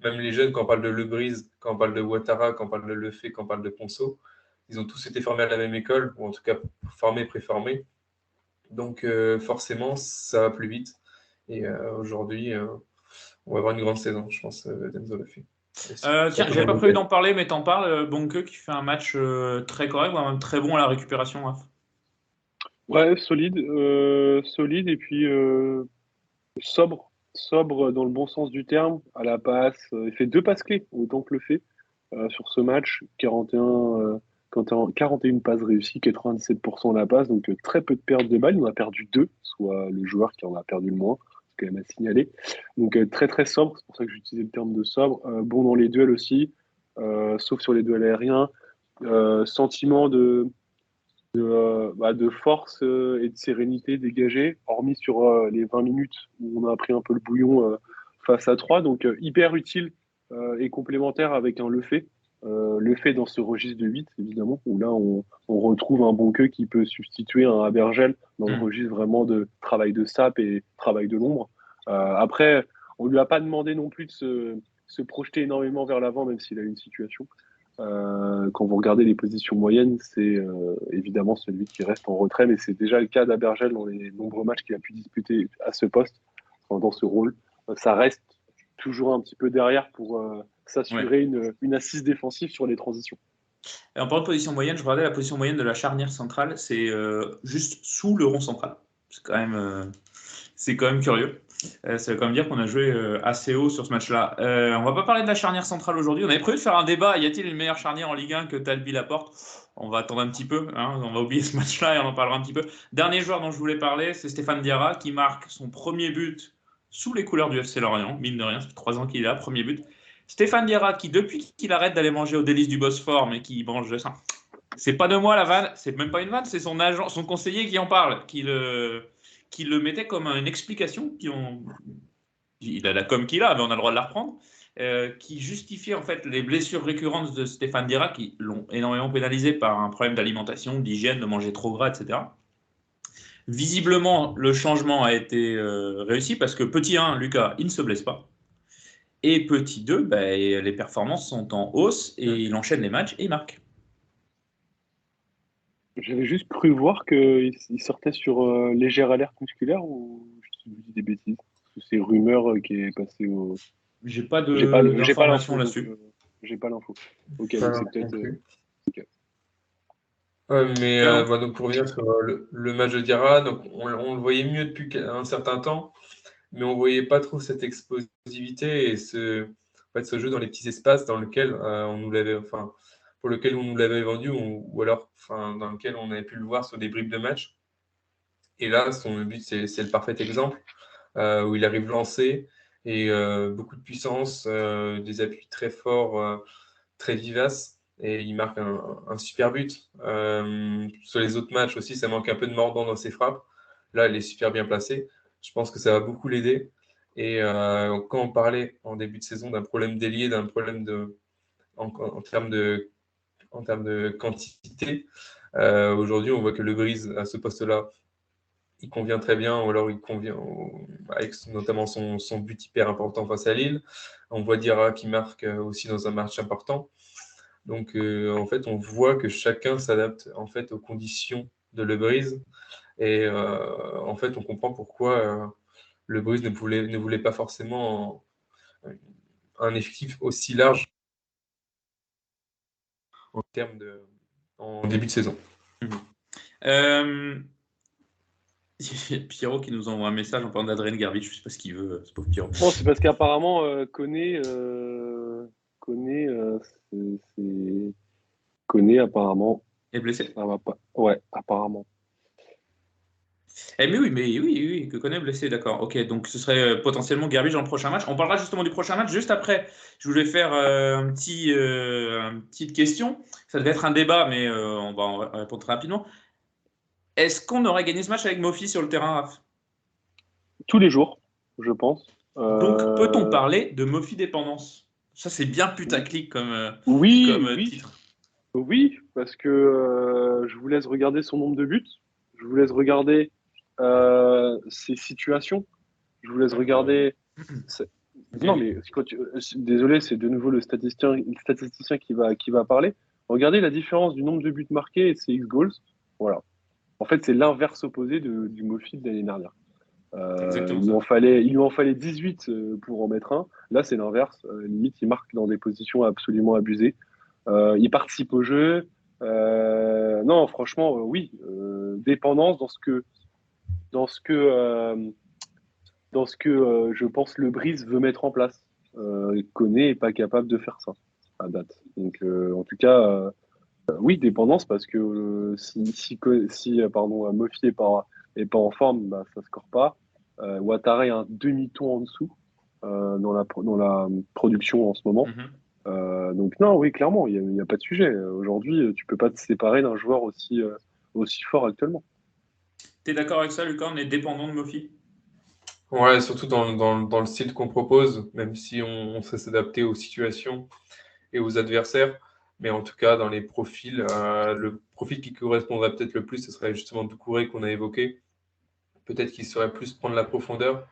Speaker 2: même les jeunes, quand on parle de Lebrise, quand on parle de Ouattara, quand on parle de Lefebvre, quand on parle de Ponceau, ils ont tous été formés à la même école, ou en tout cas formés, préformés. Donc forcément, ça va plus vite. Et aujourd'hui, on va avoir une grande saison, je pense, d'Enzo Lefebvre.
Speaker 1: Tiens, j'avais pas prévu d'en parler, mais t'en parles. Bonke qui fait un match très correct, voire même très bon à la récupération. Raph.
Speaker 3: Ouais, solide et puis sobre dans le bon sens du terme, à la passe. Il fait 2 passes clés, autant que le fait sur ce match. 41 passes réussies, 97% de la passe, donc très peu de pertes de balles. Il en a perdu 2, soit le joueur qui en a perdu le moins, c'est quand même à signaler. Donc très très sobre, c'est pour ça que j'utilisais le terme de sobre. Bon dans les duels aussi, sauf sur les duels aériens. Sentiment de force et de sérénité dégagée, hormis sur les 20 minutes où on a pris un peu le bouillon face à 3. Donc hyper utile et complémentaire avec un Lefebvre dans ce registre de 8, évidemment, où là on retrouve un Bonqueux qui peut substituer un Abergel dans le registre vraiment de travail de sape et travail de l'ombre. Après, on lui a pas demandé non plus de se projeter énormément vers l'avant, même s'il a une situation. Quand vous regardez les positions moyennes, c'est évidemment celui qui reste en retrait, mais c'est déjà le cas d'Abergel dans les nombreux matchs qu'il a pu disputer à ce poste, dans ce rôle. Ça reste toujours un petit peu derrière pour
Speaker 1: Ouais.
Speaker 3: s'assurer une assise défensive sur les transitions.
Speaker 1: Et en parlant de position moyenne, je regardais la position moyenne de la charnière centrale, c'est juste sous le rond central. C'est quand même curieux. Ça veut quand même dire qu'on a joué assez haut sur ce match-là. On va pas parler de la charnière centrale aujourd'hui. On avait prévu de faire un débat. Y a-t-il une meilleure charnière en Ligue 1 que Talbi Laporte? On va attendre un petit peu. Hein. On va oublier ce match-là et on en parlera un petit peu. Dernier joueur dont je voulais parler, c'est Stéphane Diarra qui marque son premier but sous les couleurs du FC Lorient. Mine de rien, ça fait 3 ans qu'il est là, premier but. Stéphane Diarra qui, depuis qu'il arrête d'aller manger au délice du Bosphore, mais qui mange de ça, c'est pas de moi la vanne, c'est même pas une vanne, c'est son agent, son conseiller qui en parle, qui le mettait comme une explication. Il a la com qu'il a, mais on a le droit de la reprendre. Qui justifiait en fait les blessures récurrentes de Stéphane Diarra qui l'ont énormément pénalisé par un problème d'alimentation, d'hygiène, de manger trop gras, etc. Visiblement, le changement a été réussi parce que petit 1, Lucas, il ne se blesse pas. Et petit 2, les performances sont en hausse et il enchaîne les matchs et il marque.
Speaker 3: J'avais juste cru voir qu'il sortait sur légère alerte musculaire ou je dis des bêtises. C'est rumeur qui est passée au.
Speaker 1: J'ai pas
Speaker 3: J'ai pas
Speaker 1: d'informations
Speaker 3: l'info
Speaker 1: là-dessus.
Speaker 3: J'ai pas l'info. Ok, donc
Speaker 2: Voilà,
Speaker 3: c'est peut-être.
Speaker 2: non plus.
Speaker 3: Ok.
Speaker 2: Mais
Speaker 1: Non.
Speaker 2: donc pour revenir sur le match de Diarra, donc on le voyait mieux depuis un certain temps, mais on voyait pas trop cette explosivité et ce jeu dans les petits espaces dans lequel on nous l'avait, enfin, pour lequel on nous l'avait vendu ou alors dans lequel on avait pu le voir sur des bribes de match. Et là, son but, c'est le parfait exemple où il arrive lancé et beaucoup de puissance, des appuis très forts, très vivaces. Et il marque un super but. Sur les autres matchs aussi, ça manque un peu de mordant dans ses frappes. Là, il est super bien placé. Je pense que ça va beaucoup l'aider. Et quand on parlait en début de saison d'un problème d'ailier, d'un problème en termes de quantité, aujourd'hui, on voit que Le Brise, à ce poste-là, il convient très bien, ou alors il convient avec notamment son but hyper important face à Lille. On voit Diarra qui marque aussi dans un match important. Donc, en fait, on voit que chacun s'adapte en fait aux conditions de Le Brise. Et en fait, on comprend pourquoi Le Brise ne voulait pas forcément un effectif aussi large en début de saison.
Speaker 1: Pierrot qui nous envoie un message en parlant d'Adrien Garbi, je ne sais pas ce qu'il veut, ce pauvre Pierrot.
Speaker 3: Bon, c'est parce qu'apparemment, Koné, apparemment.
Speaker 1: Est blessé.
Speaker 3: Ça va pas. Ouais, apparemment.
Speaker 1: Mais oui, que connaît blessé, d'accord. Ok, donc ce serait potentiellement Garbage dans le prochain match. On parlera justement du prochain match juste après. Je voulais faire une petite question. Ça devait être un débat, mais on va répondre très rapidement. Est-ce qu'on aurait gagné ce match avec Mofi sur le terrain, Raph?
Speaker 3: Tous les jours, je pense.
Speaker 1: Donc, peut-on parler de Mofi dépendance? Ça, c'est bien putaclic comme
Speaker 3: Oui.
Speaker 1: titre.
Speaker 3: Oui, parce que je vous laisse regarder son nombre de buts. Je vous laisse regarder ses situations. Je vous laisse regarder. Non, mais désolé, c'est de nouveau le statisticien qui va parler. Regardez la différence du nombre de buts marqués et ses X-goals. Voilà. En fait, c'est l'inverse opposé du Mofi de l'année dernière.
Speaker 1: Exactement
Speaker 3: il lui en fallait 18 pour en mettre un. Là, c'est l'inverse. Limite, il marque dans des positions absolument abusées. Il participe au jeu. Non, franchement, oui. Dépendance dans ce que je pense le Brise veut mettre en place. Koné n'est pas capable de faire ça à date. Donc, en tout cas, oui, dépendance parce que si Mofi est pas en forme, bah, ça score pas. Ouattara est un demi-ton en dessous dans la production en ce moment. Donc non, oui, clairement, il n'y a pas de sujet. Aujourd'hui, tu peux pas te séparer d'un joueur aussi fort actuellement.
Speaker 1: Tu es d'accord avec ça, Lucas? On est dépendant de Mofi?
Speaker 2: Ouais, surtout dans le style qu'on propose, même si on sait s'adapter aux situations et aux adversaires. Mais en tout cas, dans les profils, le profil qui correspondrait peut-être le plus, ce serait justement Doucouré qu'on a évoqué. Peut-être qu'il saurait plus prendre la profondeur.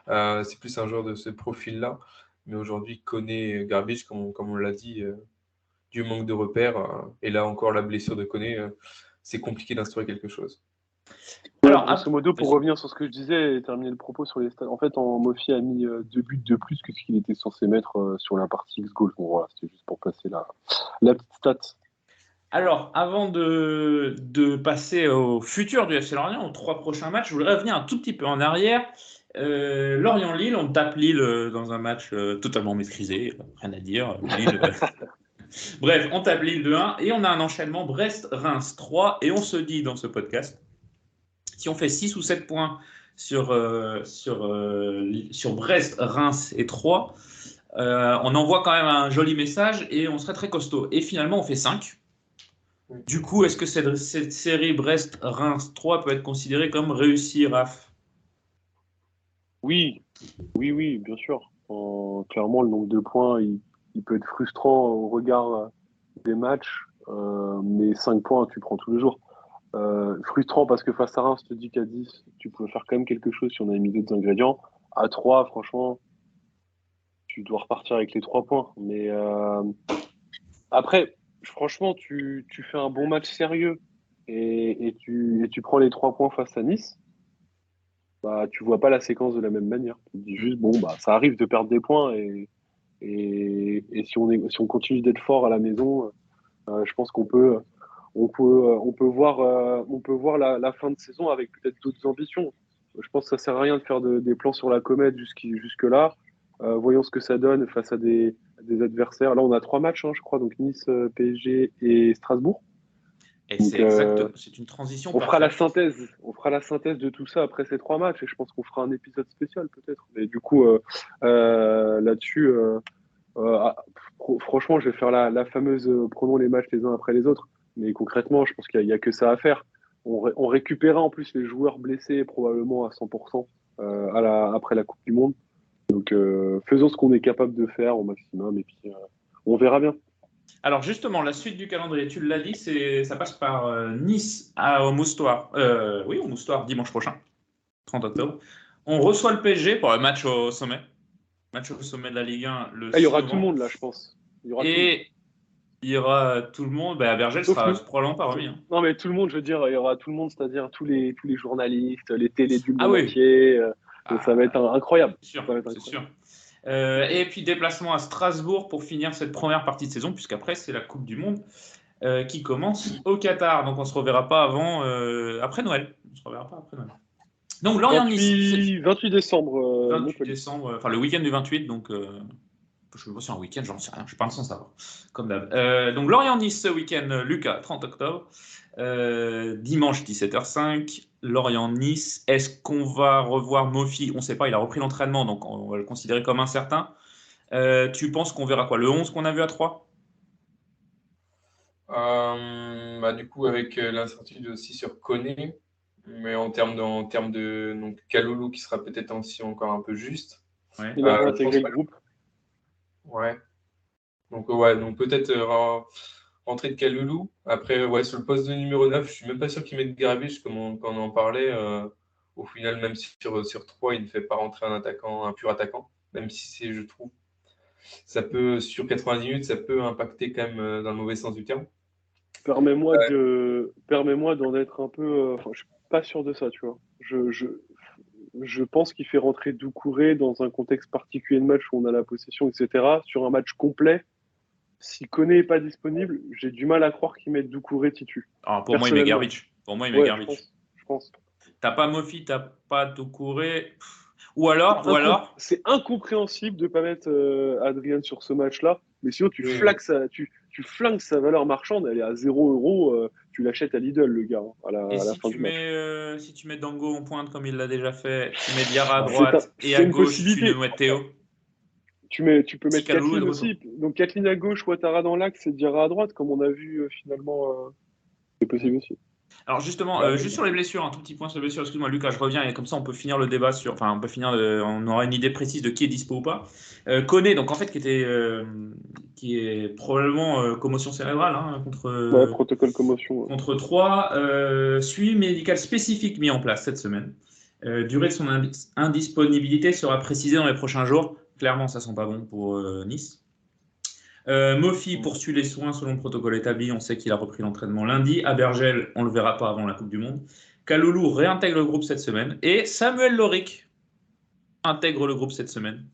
Speaker 2: C'est plus un joueur de ce profil-là. Mais aujourd'hui, Koné Garbage, comme on l'a dit, du manque de repères. Et là encore, la blessure de Koné, c'est compliqué d'instaurer quelque chose.
Speaker 3: Ouais,
Speaker 1: Alors,
Speaker 3: grosso modo, pour
Speaker 1: vas-y.
Speaker 3: revenir sur ce que je disais et terminer le propos sur les stats, en fait, Mofi a mis 2 buts de plus que ce qu'il était censé mettre sur la partie X-Goal. Bon, voilà, c'était juste pour passer la petite stat.
Speaker 1: Alors, avant de passer au futur du FC Lorient, aux 3 prochains matchs, je voudrais revenir un tout petit peu en arrière. Lorient-Lille, on tape Lille dans un match totalement maîtrisé, rien à dire. Lille, bref, on tape Lille 2-1 et on a un enchaînement Brest-Reims 3 et on se dit dans ce podcast, si on fait 6 ou 7 points sur Brest, Reims et 3, on envoie quand même un joli message et on serait très costaud. Et finalement, on fait 5. Du coup, est-ce que cette série Brest-Reims 3 peut être considérée comme réussie, Raph?
Speaker 3: Oui, oui, bien sûr. Clairement, le nombre de points, il peut être frustrant au regard des matchs, mais 5 points, tu prends tous les jours. Frustrant parce que face à Reims, je te dis qu'à 10, tu pouvais faire quand même quelque chose si on avait mis d'autres ingrédients. À 3, franchement, tu dois repartir avec les 3 points. Mais après, franchement, tu fais un bon match sérieux et tu prends les 3 points face à Nice. Bah, tu vois pas la séquence de la même manière. Tu te dis juste, bon, bah, ça arrive de perdre des points et si on continue d'être fort à la maison, je pense on peut voir la fin de saison avec peut-être d'autres ambitions. Je pense que ça sert à rien de faire des plans sur la comète jusque-là. Voyons ce que ça donne face à des adversaires. Là, on a 3 matchs, hein, je crois, donc Nice, PSG et Strasbourg.
Speaker 1: Et
Speaker 3: Donc,
Speaker 1: c'est une transition
Speaker 3: on fera
Speaker 1: parfaite.
Speaker 3: on fera la synthèse de tout ça après ces 3 matchs et je pense qu'on fera un épisode spécial peut-être. Et du coup, là-dessus, franchement, je vais faire la fameuse prenons les matchs les uns après les autres. Mais concrètement, je pense qu'il n'y a que ça à faire. On récupérera en plus les joueurs blessés probablement à 100% après la Coupe du Monde. Donc, faisons ce qu'on est capable de faire au maximum et puis on verra bien.
Speaker 1: Alors justement, la suite du calendrier, tu l'as dit, ça passe par Nice au Moustoir. Oui, au Moustoir, dimanche prochain, 30 octobre. On reçoit le PSG pour un match au sommet. Match au sommet de la Ligue 1 le
Speaker 3: Ah, il y
Speaker 1: 6
Speaker 3: aura tout le
Speaker 1: novembre.
Speaker 3: monde là, je pense. Il y aura tout le monde.
Speaker 1: Et il y aura tout le monde. Bah, Bergel
Speaker 3: Sauf
Speaker 1: sera
Speaker 3: nous.
Speaker 1: probablement pas remis. Hein.
Speaker 3: Non, mais tout le monde, je veux dire, il y aura tout le monde, c'est-à-dire tous les journalistes, les télés du
Speaker 1: Ah
Speaker 3: monde
Speaker 1: oui,
Speaker 3: entier. Ça va être
Speaker 1: ah,
Speaker 3: incroyable.
Speaker 1: c'est sûr,
Speaker 3: Ça va être
Speaker 1: c'est
Speaker 3: incroyable.
Speaker 1: sûr. Et puis déplacement à Strasbourg pour finir cette première partie de saison, puisqu'après c'est la Coupe du Monde qui commence au Qatar. Donc on ne se reverra pas avant après Noël. On se reverra pas après Noël. Donc Lorient-Nice,
Speaker 3: 28 décembre,
Speaker 1: 28
Speaker 3: Montpellier.
Speaker 1: décembre, enfin le week-end du 28, donc je sais pas si c'est un week-end, j'en sais rien, je pense sans savoir, comme d'hab. Donc Lorient-Nice ce week-end, Lucas, 30 octobre, dimanche 17h05, Lorient-Nice. Est-ce qu'on va revoir Mofi? On ne sait pas, il a repris l'entraînement, donc on va le considérer comme incertain. Tu penses qu'on verra quoi? Le 11 qu'on a vu à 3?
Speaker 2: Bah, du coup, avec l'incertitude aussi sur Koné, mais en termes de donc, Kaloulou qui sera peut-être aussi encore un peu juste.
Speaker 1: Ouais.
Speaker 3: Il a
Speaker 2: Je pense
Speaker 3: réintégré le
Speaker 2: pas.
Speaker 3: groupe.
Speaker 2: Ouais. Donc peut-être rentrée de Kaloulou. Après, ouais, sur le poste de numéro 9, je suis même pas sûr qu'il mette Grabic, comme on en parlait. Au final, même si sur 3, il ne fait pas rentrer un pur attaquant, même si c'est, je trouve, ça peut, sur 90 minutes, ça peut impacter quand même dans le mauvais sens du terme.
Speaker 3: Permets-moi d'en être un peu. Enfin, je suis pas sûr de ça, tu vois. Je pense qu'il fait rentrer Doucouré dans un contexte particulier de match où on a la possession, etc. Sur un match complet, si Koné n'est pas disponible, j'ai du mal à croire qu'il mette Doucouré titu.
Speaker 1: Alors, pour moi, il met
Speaker 3: Personnellement.
Speaker 1: Garbage. Pour moi, il met
Speaker 3: Ouais,
Speaker 1: Garbage.
Speaker 3: je pense.
Speaker 1: T'as pas Mofi, t'as pas Doucouré. Ou alors,
Speaker 3: C'est incompréhensible de ne pas mettre Adrien sur ce match-là. Mais sinon,
Speaker 2: Oui.
Speaker 3: tu flingues sa valeur marchande, elle est à 0 €. Tu l'achètes à Lidl, le gars, hein,
Speaker 1: et
Speaker 3: à la
Speaker 1: si
Speaker 3: fin
Speaker 1: tu
Speaker 3: du match.
Speaker 1: mets Dango en pointe comme il l'a déjà fait, tu mets Diarra à droite et
Speaker 3: C'est
Speaker 1: à
Speaker 3: une
Speaker 1: gauche, tu
Speaker 3: possibilité.
Speaker 1: mets Théo.
Speaker 3: Tu peux
Speaker 1: Si
Speaker 3: mettre
Speaker 1: Kaloulou est de
Speaker 3: Kathleen
Speaker 1: retour.
Speaker 3: aussi. Donc Kathleen à gauche, Ouattara dans l'axe et Diarra à droite, comme on a vu finalement. C'est possible aussi.
Speaker 1: Alors justement,
Speaker 2: Ouais,
Speaker 1: juste sur les blessures, un tout petit point sur les blessures, excuse-moi Lucas, je reviens et comme ça on peut finir le débat sur, enfin on peut finir, on aura une idée précise de qui est dispo ou pas. Koné, donc en fait qui est probablement commotion cérébrale hein,
Speaker 3: Ouais, protocole commotion. Ouais.
Speaker 1: contre 3, suivi médical spécifique mis en place cette semaine. Durée de son indisponibilité sera précisée dans les prochains jours. Clairement, ça sent pas bon pour Nice. Mofi poursuit les soins selon le protocole établi. On sait qu'il a repris l'entraînement lundi. Abergel, on ne le verra pas avant la Coupe du Monde. Kaloulou réintègre le groupe cette semaine et Samuel Loric intègre le groupe cette semaine.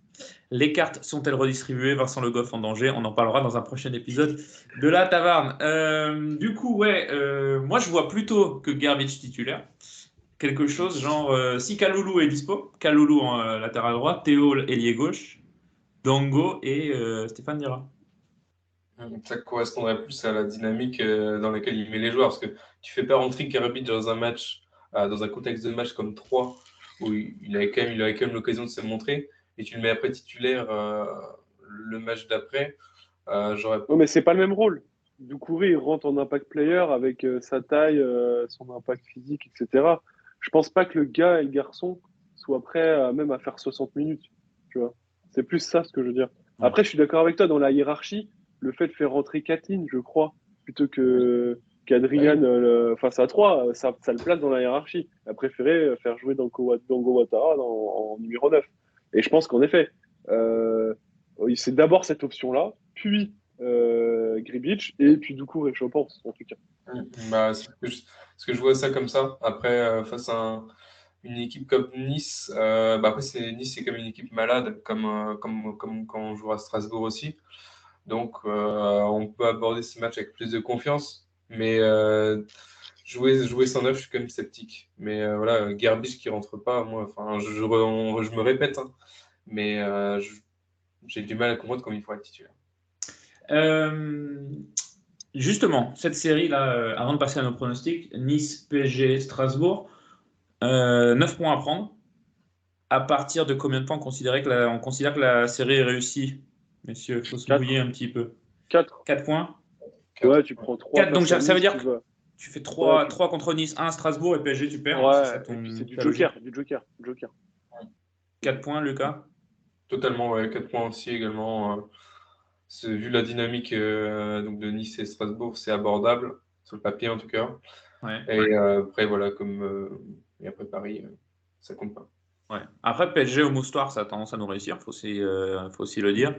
Speaker 1: Les cartes sont-elles redistribuées? Vincent Le Goff en danger. On en parlera dans un prochain épisode de la Taverne. Du coup, moi je vois plutôt que Garbage titulaire. Quelque chose genre, si Kaloulou est dispo, Kaloulou en latéral droit, Théo ailier gauche, Dango et Stéphane Dira.
Speaker 2: Ça correspondrait plus à la dynamique dans laquelle il met les joueurs. Parce que tu fais pas rentrer Karabic dans un match, dans un contexte de match comme 3, où il avait quand même l'occasion de se montrer, et tu le mets après titulaire le match d'après. J'aurais.
Speaker 3: Non, mais c'est pas le même rôle. Doucouré, il rentre en impact player avec sa taille, son impact physique, etc. Je pense pas que le gars et le garçon soient prêts même à faire 60 minutes. Tu vois. C'est plus ça ce que je veux dire.
Speaker 1: Ouais.
Speaker 3: Après, je suis d'accord avec toi dans la hiérarchie, le fait de faire rentrer Katin, je crois, plutôt qu'Adrian face à 3, ça le place dans la hiérarchie. Il a préféré faire jouer Dango Ouattara en numéro 9. Et je pense qu'en effet, c'est d'abord cette option-là, puis Gribic et puis Doucouré, je pense, en tout cas.
Speaker 2: Bah, parce que je vois ça comme ça. Après, face à une équipe comme Nice, après Nice, c'est comme une équipe malade, comme quand on joue à Strasbourg aussi. Donc, on peut aborder ce match avec plus de confiance. Mais jouer sans neuf, je suis quand même sceptique. Mais voilà, Gerbic qui rentre pas, moi, enfin, je me répète, hein, mais j'ai du mal à comprendre comment il faut être titulaire.
Speaker 1: Justement, cette série-là, avant de passer à nos pronostics, Nice, PSG, Strasbourg, 9 points à prendre. À partir de combien de points on considère que la série est réussie? Messieurs, il faut se mouiller un petit peu.
Speaker 3: 4.
Speaker 1: 4 points?
Speaker 3: Ouais, tu prends 3.
Speaker 1: 4, donc ça veut dire que tu fais 3
Speaker 3: Ouais,
Speaker 1: contre Nice, 1 Strasbourg et PSG, tu perds.
Speaker 3: Ouais,
Speaker 1: ça
Speaker 3: et puis c'est du
Speaker 1: ta
Speaker 3: joker,
Speaker 1: logique.
Speaker 3: du joker.
Speaker 1: 4 points, Lucas?
Speaker 2: Totalement, ouais, 4 points aussi également. Vu la dynamique donc de Nice et Strasbourg, c'est abordable, sur le papier en tout cas.
Speaker 1: Ouais.
Speaker 2: Et après, voilà, et après Paris, ça compte pas.
Speaker 1: Ouais. Après, PSG au moustoir, ça a tendance à nous réussir, faut aussi le dire.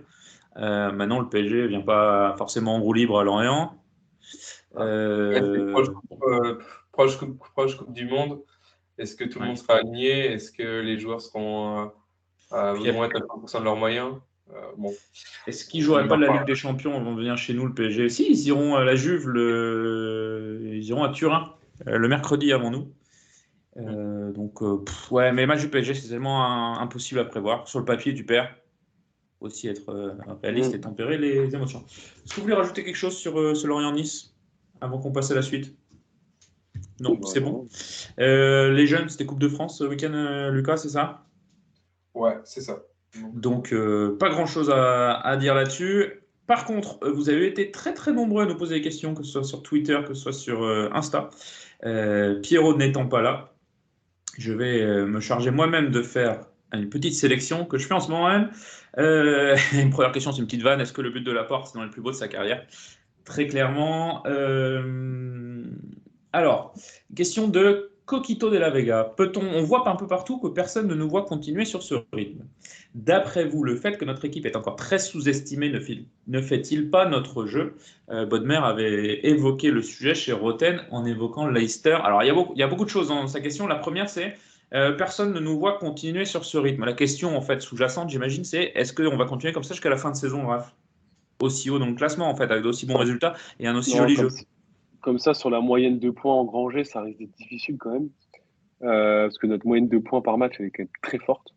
Speaker 1: Maintenant, le PSG vient pas forcément en roue libre à Lorient.
Speaker 2: Proche Coupe du Monde. Est-ce que tout le monde sera aligné? Est-ce que les joueurs vont être à 100% de leurs moyens? Bon.
Speaker 1: Est-ce qu'ils ne joueraient pas de la Ligue des Champions? Ils vont venir chez nous, le PSG. Si, ils iront à la Juve, ils iront à Turin le mercredi avant nous. Mais le match du PSG, c'est tellement impossible à prévoir. Sur le papier, tu perds. Faut aussi être réaliste et tempérer les émotions. Est-ce que vous voulez rajouter quelque chose sur ce Lorient-Nice avant qu'on passe à la suite? Non, c'est bon. Les jeunes, c'était Coupe de France ce week-end, Lucas, c'est ça?
Speaker 2: Ouais, c'est ça.
Speaker 1: Donc, pas grand-chose à dire là-dessus. Par contre, vous avez été très très nombreux à nous poser des questions, que ce soit sur Twitter, que ce soit sur Insta. Pierrot n'étant pas là, je vais me charger moi-même de faire une petite sélection que je fais en ce moment même. Une première question, c'est une petite vanne. Est-ce que le but de Laporte, c'est dans le plus beau de sa carrière? Très clairement. Alors, question de Coquito de la Vega. On voit un peu partout que personne ne nous voit continuer sur ce rythme. D'après vous, le fait que notre équipe est encore très sous-estimée ne fait-il pas notre jeu? Bodmer avait évoqué le sujet chez Roten en évoquant Leicester. Alors, il y a beaucoup de choses dans sa question. La première, c'est personne ne nous voit continuer sur ce rythme. La question, en fait, sous-jacente, j'imagine, c'est est-ce qu'on va continuer comme ça jusqu'à la fin de saison, Raph? Aussi haut dans le classement, en fait, avec d'aussi bons résultats et un aussi joli jeu.
Speaker 3: Comme ça, sur la moyenne de points engrangés, ça risque d'être difficile quand même. Parce que notre moyenne de points par match elle est quand même très forte.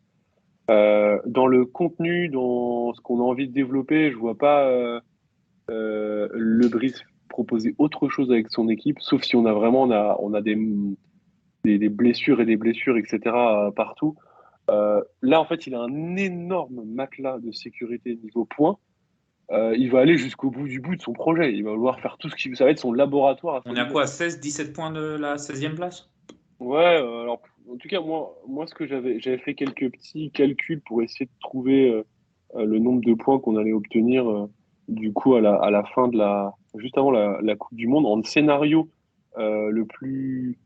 Speaker 3: Dans le contenu, dans ce qu'on a envie de développer, je vois pas Le Bris proposer autre chose avec son équipe, sauf si on a des blessures et des blessures, etc. partout. Là, en fait, il a un énorme matelas de sécurité niveau points. Il va aller jusqu'au bout de son projet. Il va vouloir faire tout ce qui ça va être son laboratoire.
Speaker 1: On est à quoi, 16-17 points de la 16e place?
Speaker 3: Ouais, alors en tout cas, moi ce que j'avais fait quelques petits calculs pour essayer de trouver le nombre de points qu'on allait obtenir du coup à la fin juste avant la Coupe du Monde. En scénario le plus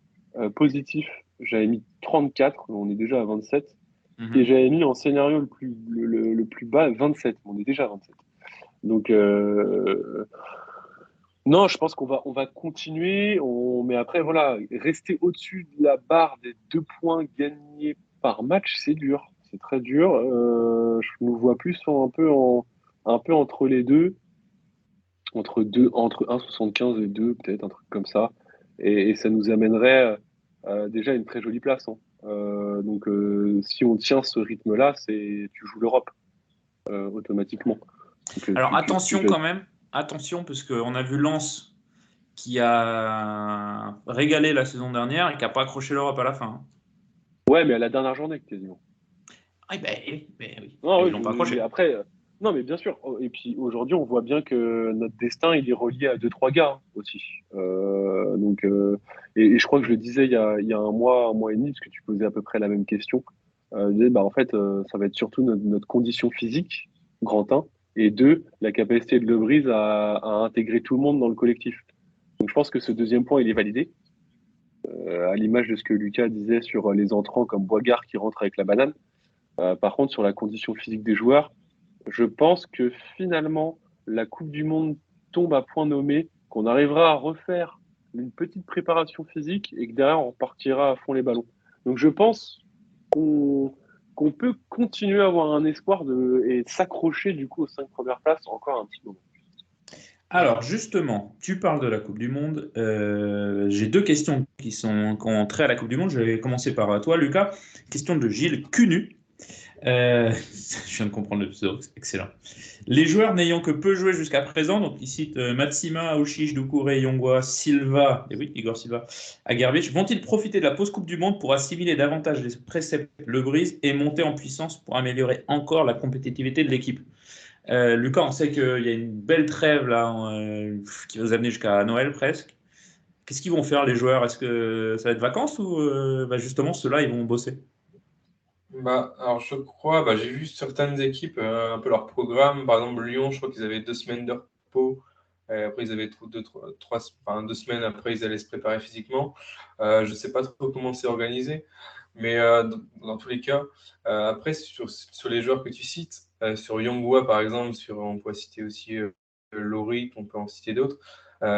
Speaker 3: positif, j'avais mis 34, on est déjà à 27. Et j'avais mis en scénario le plus bas 27, on est déjà à 27. Donc Non, je pense on va continuer, mais après, voilà, rester au-dessus de la barre des 2 points gagnés par match, c'est dur. C'est très dur. Je nous vois plus un peu entre les deux, entre 1,75 et 2, peut-être, un truc comme ça. Et ça nous amènerait déjà à une très jolie place, hein. Donc, si on tient ce rythme-là, tu joues l'Europe automatiquement. Donc,
Speaker 1: Alors attention quand même, attention, parce qu'on a vu Lens qui a régalé la saison dernière et qui n'a pas accroché l'Europe à la fin, hein.
Speaker 3: Ouais, mais à la dernière journée, quasiment.
Speaker 1: Ah, ben oui,
Speaker 3: Non,
Speaker 1: mais ils
Speaker 3: oui,
Speaker 1: l'ont pas accroché.
Speaker 3: après, non, mais bien sûr. Oh, et puis aujourd'hui, on voit bien que notre destin, il est relié à deux, trois gars, hein, aussi. Donc, et je crois que je le disais il y a un mois et demi, parce que tu posais à peu près la même question. Je disais, bah, en fait, ça va être surtout notre condition physique, grand 1, et 2, la capacité de Lebrise à intégrer tout le monde dans le collectif. Donc je pense que ce deuxième point, il est validé, à l'image de ce que Lucas disait sur les entrants comme Boigard qui rentre avec la banane. Par contre, sur la condition physique des joueurs, je pense que finalement, la Coupe du Monde tombe à point nommé, qu'on arrivera à refaire une petite préparation physique et que derrière, on partira à fond les ballons. Donc je pense qu'on qu'on peut continuer à avoir un espoir et de s'accrocher du coup aux 5 premières places encore un petit moment.
Speaker 1: Alors justement, tu parles de la Coupe du Monde. J'ai deux questions qui ont trait à la Coupe du Monde. Je vais commencer par toi, Lucas. Question de Gilles Cunu. Je viens de comprendre le pseudo, excellent. Les joueurs n'ayant que peu joué jusqu'à présent, donc il cite Matsima, Aouchiche, Doucouré, Yongwa, Silva, et oui, Igor Silva, Aguervich, vont-ils profiter de la pause Coupe du Monde pour assimiler davantage les préceptes Le Brise et monter en puissance pour améliorer encore la compétitivité de l'équipe? Lucas, on sait qu'il y a une belle trêve là, qui va nous amener jusqu'à Noël presque. Qu'est-ce qu'ils vont faire les joueurs? Est-ce que ça va être vacances ou justement ceux-là ils vont bosser?
Speaker 2: Bah, alors je crois, j'ai vu certaines équipes, un peu leur programme. Par exemple, Lyon, je crois qu'ils avaient 2 semaines de repos. Après, ils avaient enfin, 2 semaines après, ils allaient se préparer physiquement. Je ne sais pas trop comment c'est organisé, mais dans tous les cas, après, sur les joueurs que tu cites, sur Yonghua, par exemple, on pourrait citer aussi Lorik, on peut en citer d'autres.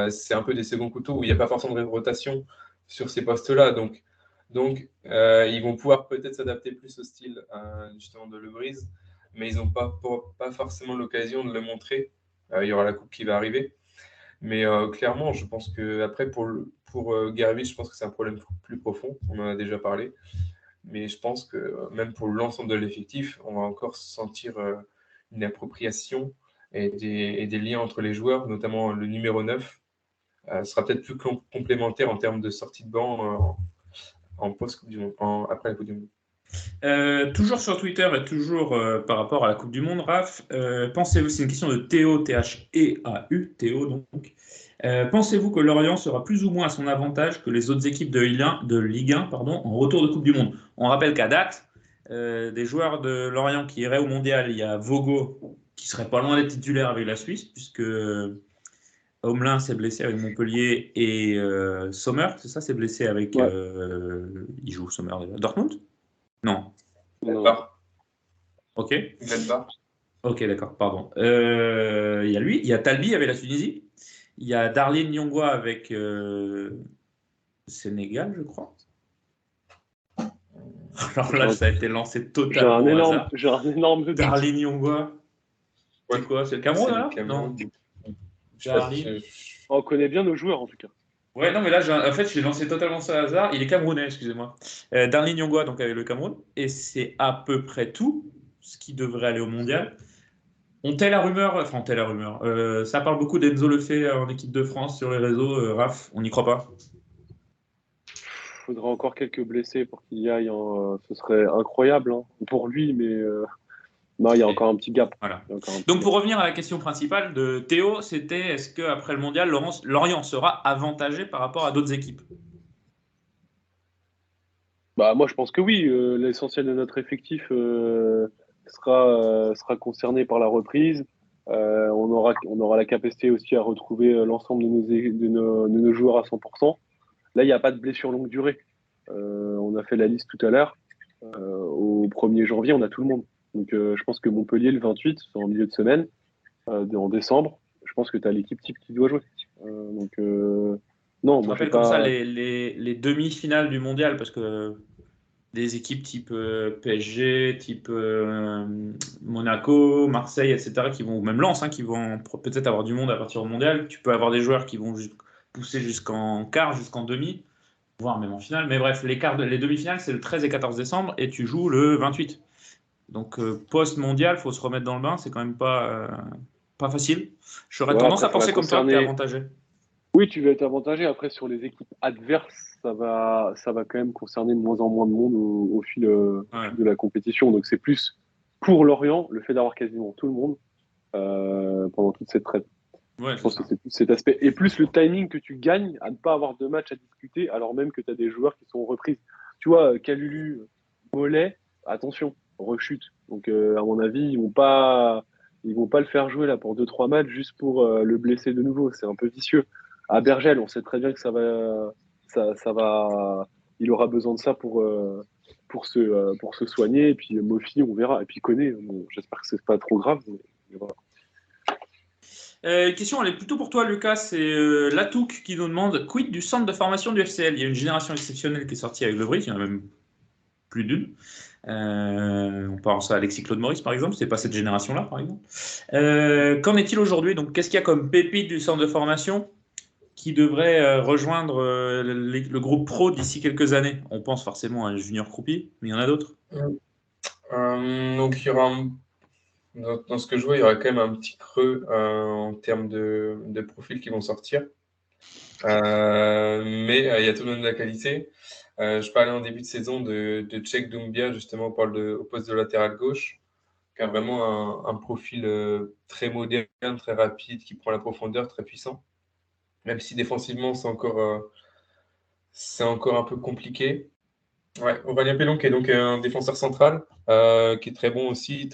Speaker 2: C'est un peu des seconds couteaux où il n'y a pas forcément de rotation sur ces postes-là. Donc, ils vont pouvoir peut-être s'adapter plus au style justement de Le Brise, mais ils n'ont pas forcément l'occasion de le montrer. Il y aura la coupe qui va arriver. Mais clairement, je pense que après pour Gervich, je pense que c'est un problème plus profond. On en a déjà parlé. Mais je pense que même pour l'ensemble de l'effectif, on va encore sentir une appropriation et des liens entre les joueurs, notamment le numéro 9, sera peut-être plus complémentaire en termes de sortie de banc en post-Coupe du Monde, après la Coupe du Monde.
Speaker 1: Toujours sur Twitter et toujours par rapport à la Coupe du Monde, Raph, pensez-vous, c'est une question de Théo, T-H-E-A-U, Théo donc. Pensez-vous que Lorient sera plus ou moins à son avantage que les autres équipes de Ligue 1 pardon, en retour de Coupe du Monde? On rappelle qu'à date, des joueurs de Lorient qui iraient au Mondial, il y a Vogo qui serait pas loin d'être titulaire avec la Suisse, puisque Homelin s'est blessé avec Montpellier et Sommer, c'est ça, s'est blessé avec.
Speaker 3: Ouais.
Speaker 1: Il joue Sommer Dortmund? Non.
Speaker 2: Gladbach.
Speaker 1: Ok.
Speaker 2: Gladbach.
Speaker 1: Ok, d'accord, pardon. Il y a lui, il y a Talbi avec la Tunisie, il y a Darlene Nyongwa avec Sénégal, je crois. Alors là, ça a été lancé totalement au hasard.
Speaker 3: J'ai un énorme doute.
Speaker 1: Darlene Nyongwa,
Speaker 2: Ouais,
Speaker 1: c'est quoi? C'est le Cameroun,
Speaker 2: c'est le
Speaker 1: là?
Speaker 2: Cameroun.
Speaker 1: Non.
Speaker 2: Je sais pas
Speaker 1: Darlene.
Speaker 3: On connaît bien nos joueurs en tout cas.
Speaker 1: Ouais, non, mais là, en fait, je l'ai lancé totalement ça au hasard. Il est camerounais, excusez-moi. Darlene Nyongwa, donc avec le Cameroun. Et c'est à peu près tout ce qui devrait aller au mondial. On tait la rumeur, enfin on tait la rumeur. Ça parle beaucoup d'Enzo Lefebvre en équipe de France sur les réseaux. Raph, on n'y croit pas.
Speaker 3: Il faudrait encore quelques blessés pour qu'il y aille, hein. Ce serait incroyable, hein, pour lui, mais non, il y a
Speaker 1: Et
Speaker 3: encore un petit gap.
Speaker 1: voilà.
Speaker 3: Il y a encore un petit
Speaker 1: Donc
Speaker 3: gap.
Speaker 1: pour revenir à la question principale de Théo, c'était est-ce qu'après le mondial, Lorient sera avantagé par rapport à d'autres équipes?
Speaker 3: Bah, moi, je pense que oui. L'essentiel de notre effectif sera concerné par la reprise. On aura la capacité aussi à retrouver l'ensemble de nos joueurs à 100%. Là, il n'y a pas de blessure longue durée. On a fait la liste tout à l'heure. Au 1er janvier, on a tout le monde. Donc, je pense que Montpellier, le 28, c'est en milieu de semaine, en décembre, je pense que tu as l'équipe type qui doit jouer. Non,
Speaker 1: Je
Speaker 3: moi, j'ai
Speaker 1: rappelle comme ça
Speaker 3: pas.
Speaker 1: les demi-finales du mondial, parce que des équipes type PSG, type Monaco, Marseille, etc., qui vont, ou même Lens, hein, qui vont peut-être avoir du monde à partir du mondial. Tu peux avoir des joueurs qui vont pousser jusqu'en quart, jusqu'en demi, voire même en finale. Mais bref, les demi-finales, c'est le 13 et 14 décembre et tu joues le 28. Donc post-mondial, il faut se remettre dans le bain, c'est quand même pas facile. J'aurais
Speaker 3: Ouais,
Speaker 1: tendance
Speaker 3: après,
Speaker 1: à
Speaker 3: ça va
Speaker 1: penser comme toi que tu es
Speaker 3: concerner.
Speaker 1: avantagé.
Speaker 3: Oui, tu vas être avantagé. Après, sur les équipes adverses, ça va quand même concerner de moins en moins de monde au
Speaker 1: Ouais,
Speaker 3: fil de la compétition. Donc, c'est plus pour Lorient, le fait d'avoir quasiment tout le monde pendant toute cette trêve.
Speaker 1: ouais,
Speaker 3: Je
Speaker 1: c'est
Speaker 3: pense que
Speaker 1: ça.
Speaker 3: c'est plus cet aspect. Et plus le timing que tu gagnes à ne pas avoir de match à discuter, alors même que tu as des joueurs qui sont en reprise. Tu vois, Kalulu, Mollet, attention, rechute. Donc, à mon avis, ils vont pas le faire jouer là pour 2-3 matchs juste pour le blesser de nouveau. C'est un peu vicieux. À Bergel, on sait très bien que il aura besoin de ça pour se soigner. Et puis Mofi, on verra. Et puis Koné, bon, j'espère que c'est pas trop grave. Mais voilà.
Speaker 1: Question, elle est plutôt pour toi, Lucas. C'est Latouk qui nous demande quid du centre de formation du FCL. Il y a une génération exceptionnelle qui est sortie avec Le Brick, il y en a même plus d'une. On pense à Alexis Claude Maurice, par exemple. C'est pas cette génération-là, par exemple. Qu'en est-il aujourd'hui? Donc, qu'est-ce qu'il y a comme pépite du centre de formation qui devrait rejoindre le groupe pro d'ici quelques années? On pense forcément à Junior Croupi, mais il y en a d'autres.
Speaker 2: Donc, il y aura dans ce que je vois, il y aura quand même un petit creux en termes de profils qui vont sortir. Mais il y a tout de même de la qualité. Je parlais en début de saison de Cheikh Doumbia, justement, au poste de latéral gauche, qui a vraiment un profil très moderne, très rapide, qui prend la profondeur, très puissant. Même si défensivement, c'est encore un peu compliqué. Ouais, Aurélien Pellon, qui est donc un défenseur central, qui est très bon aussi,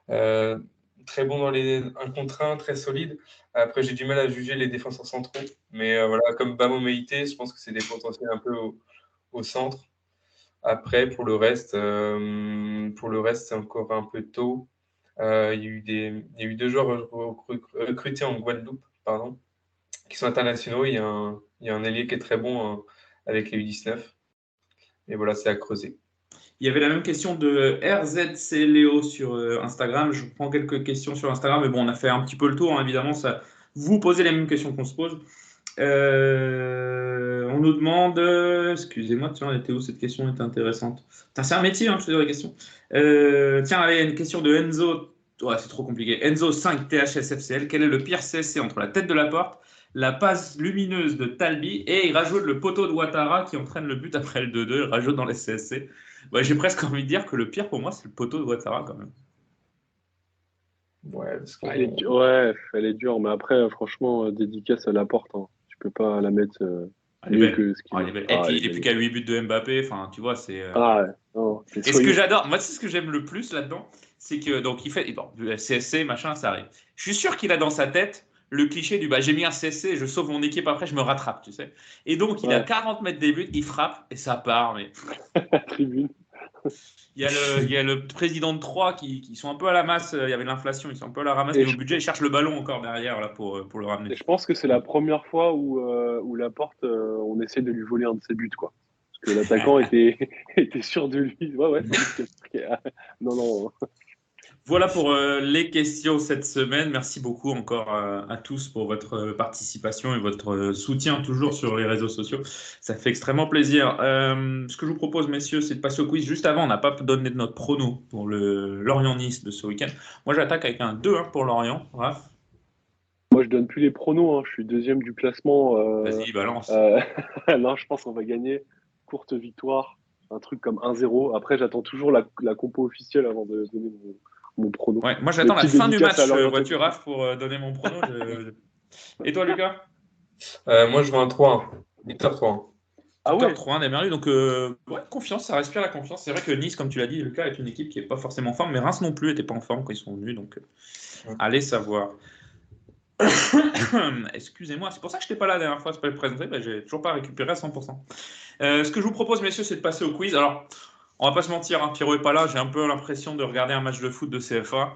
Speaker 2: euh, très bon dans les 1 contre 1, très solide. Après, j'ai du mal à juger les défenseurs centraux. Mais voilà, comme Bamo Meïté, je pense que c'est des potentiels un peu au centre. Après, pour le reste, c'est encore un peu tôt. Il y a eu 2 joueurs recrutés en Guadeloupe, pardon, qui sont internationaux. Il y a un ailier qui est très bon avec les U19. Et voilà, c'est à creuser.
Speaker 1: Il y avait la même question de RZC Léo sur Instagram. Je prends quelques questions sur Instagram, mais bon, on a fait un petit peu le tour, hein, évidemment. Ça, vous posez les mêmes questions qu'on se pose. On nous demande, excusez-moi, tiens, elle était où cette question est intéressante. Putain, c'est un métier, hein, je te dis la question. Tiens, allez, une question de Enzo. Ouais, c'est trop compliqué. Enzo 5 THSFCL. Quel est le pire CSC entre la tête de la porte, la passe lumineuse de Talbi et il rajoute le poteau de Ouattara qui entraîne le but après le 2-2. Il rajoute dans les CSC. Ouais, j'ai presque envie de dire que le pire pour moi, c'est le poteau de Ouattara quand même.
Speaker 2: Ouais, parce
Speaker 3: Elle est,
Speaker 2: qu'on
Speaker 3: ouais, elle est dure, mais après, franchement, dédicace à la porte. Hein. Tu peux pas la mettre
Speaker 1: Elle est
Speaker 3: mieux
Speaker 1: belle.
Speaker 3: que ce
Speaker 1: Ah,
Speaker 3: qu'il
Speaker 1: elle
Speaker 3: a.
Speaker 1: est belle. Et
Speaker 3: Ah, elle
Speaker 1: puis,
Speaker 3: est
Speaker 1: et puis
Speaker 3: magnifique.
Speaker 1: qu'à 8 buts de Mbappé, enfin, tu vois, c'est.
Speaker 3: Ah ouais, non, c'est
Speaker 1: Et ce que
Speaker 3: soyeux.
Speaker 1: j'adore, moi, c'est ce que j'aime le plus là-dedans, c'est que donc il fait bon, le CSC, machin, ça arrive. Je suis sûr qu'il a dans sa tête le cliché du bah j'ai mis un CSC, je sauve mon équipe après, je me rattrape, tu sais. Et donc il a
Speaker 3: Ouais,
Speaker 1: 40 mètres des buts, il frappe et ça part. Mais
Speaker 3: la tribune.
Speaker 1: il y a le président de Troyes qui sont un peu à la masse. Il y avait l'inflation, ils sont un peu à la ramasse
Speaker 3: Et
Speaker 1: niveau
Speaker 3: je,
Speaker 1: budget. Ils cherchent le ballon encore derrière là pour le ramener.
Speaker 3: et je pense que c'est la première fois où la porte, on essaie de lui voler un de ses buts, quoi. Parce que l'attaquant était sûr de lui. Ouais, ouais, c'est lui qui a marqué. Non, non.
Speaker 1: Voilà pour les questions cette semaine. Merci beaucoup encore à tous pour votre participation et votre soutien toujours sur les réseaux sociaux. Ça fait extrêmement plaisir. Ce que je vous propose, messieurs, c'est de passer au quiz. Juste avant, on n'a pas donné de notre prono pour le Lorient-Nice de ce week-end. Moi, j'attaque avec un 2-1 pour Lorient. Raph,
Speaker 3: Moi, je donne plus les pronos. Hein. Je suis deuxième du classement.
Speaker 1: vas-y, balance.
Speaker 3: Euh, non, je pense qu'on va gagner. Courte victoire. Un truc comme 1-0. Après, j'attends toujours la compo officielle avant de donner mon prono.
Speaker 1: Ouais, moi,
Speaker 3: Mais
Speaker 1: j'attends la
Speaker 3: petite
Speaker 1: fin du
Speaker 3: dédicace à
Speaker 1: match,
Speaker 3: Lorient
Speaker 1: voiture
Speaker 3: Télévision.
Speaker 1: Raph, pour donner mon prono. Et toi, Lucas?
Speaker 2: Moi, je vois un 3-1. Victor 3-1.
Speaker 3: Ah
Speaker 1: Victor
Speaker 3: ouais?
Speaker 1: 3-1 des Merlus, donc ouais, confiance, ça respire la confiance. C'est vrai que Nice, comme tu l'as dit, Lucas, est une équipe qui n'est pas forcément en forme, mais Reims non plus n'était pas en forme quand ils sont venus, donc allez savoir. Excusez-moi, c'est pour ça que je n'étais pas là la dernière fois, c'est pas le présenté, bah, j'ai toujours pas récupéré à 100%. Ce que je vous propose, messieurs, c'est de passer au quiz. Alors, on va pas se mentir, hein, Pierrot est pas là, j'ai un peu l'impression de regarder un match de foot de CFA.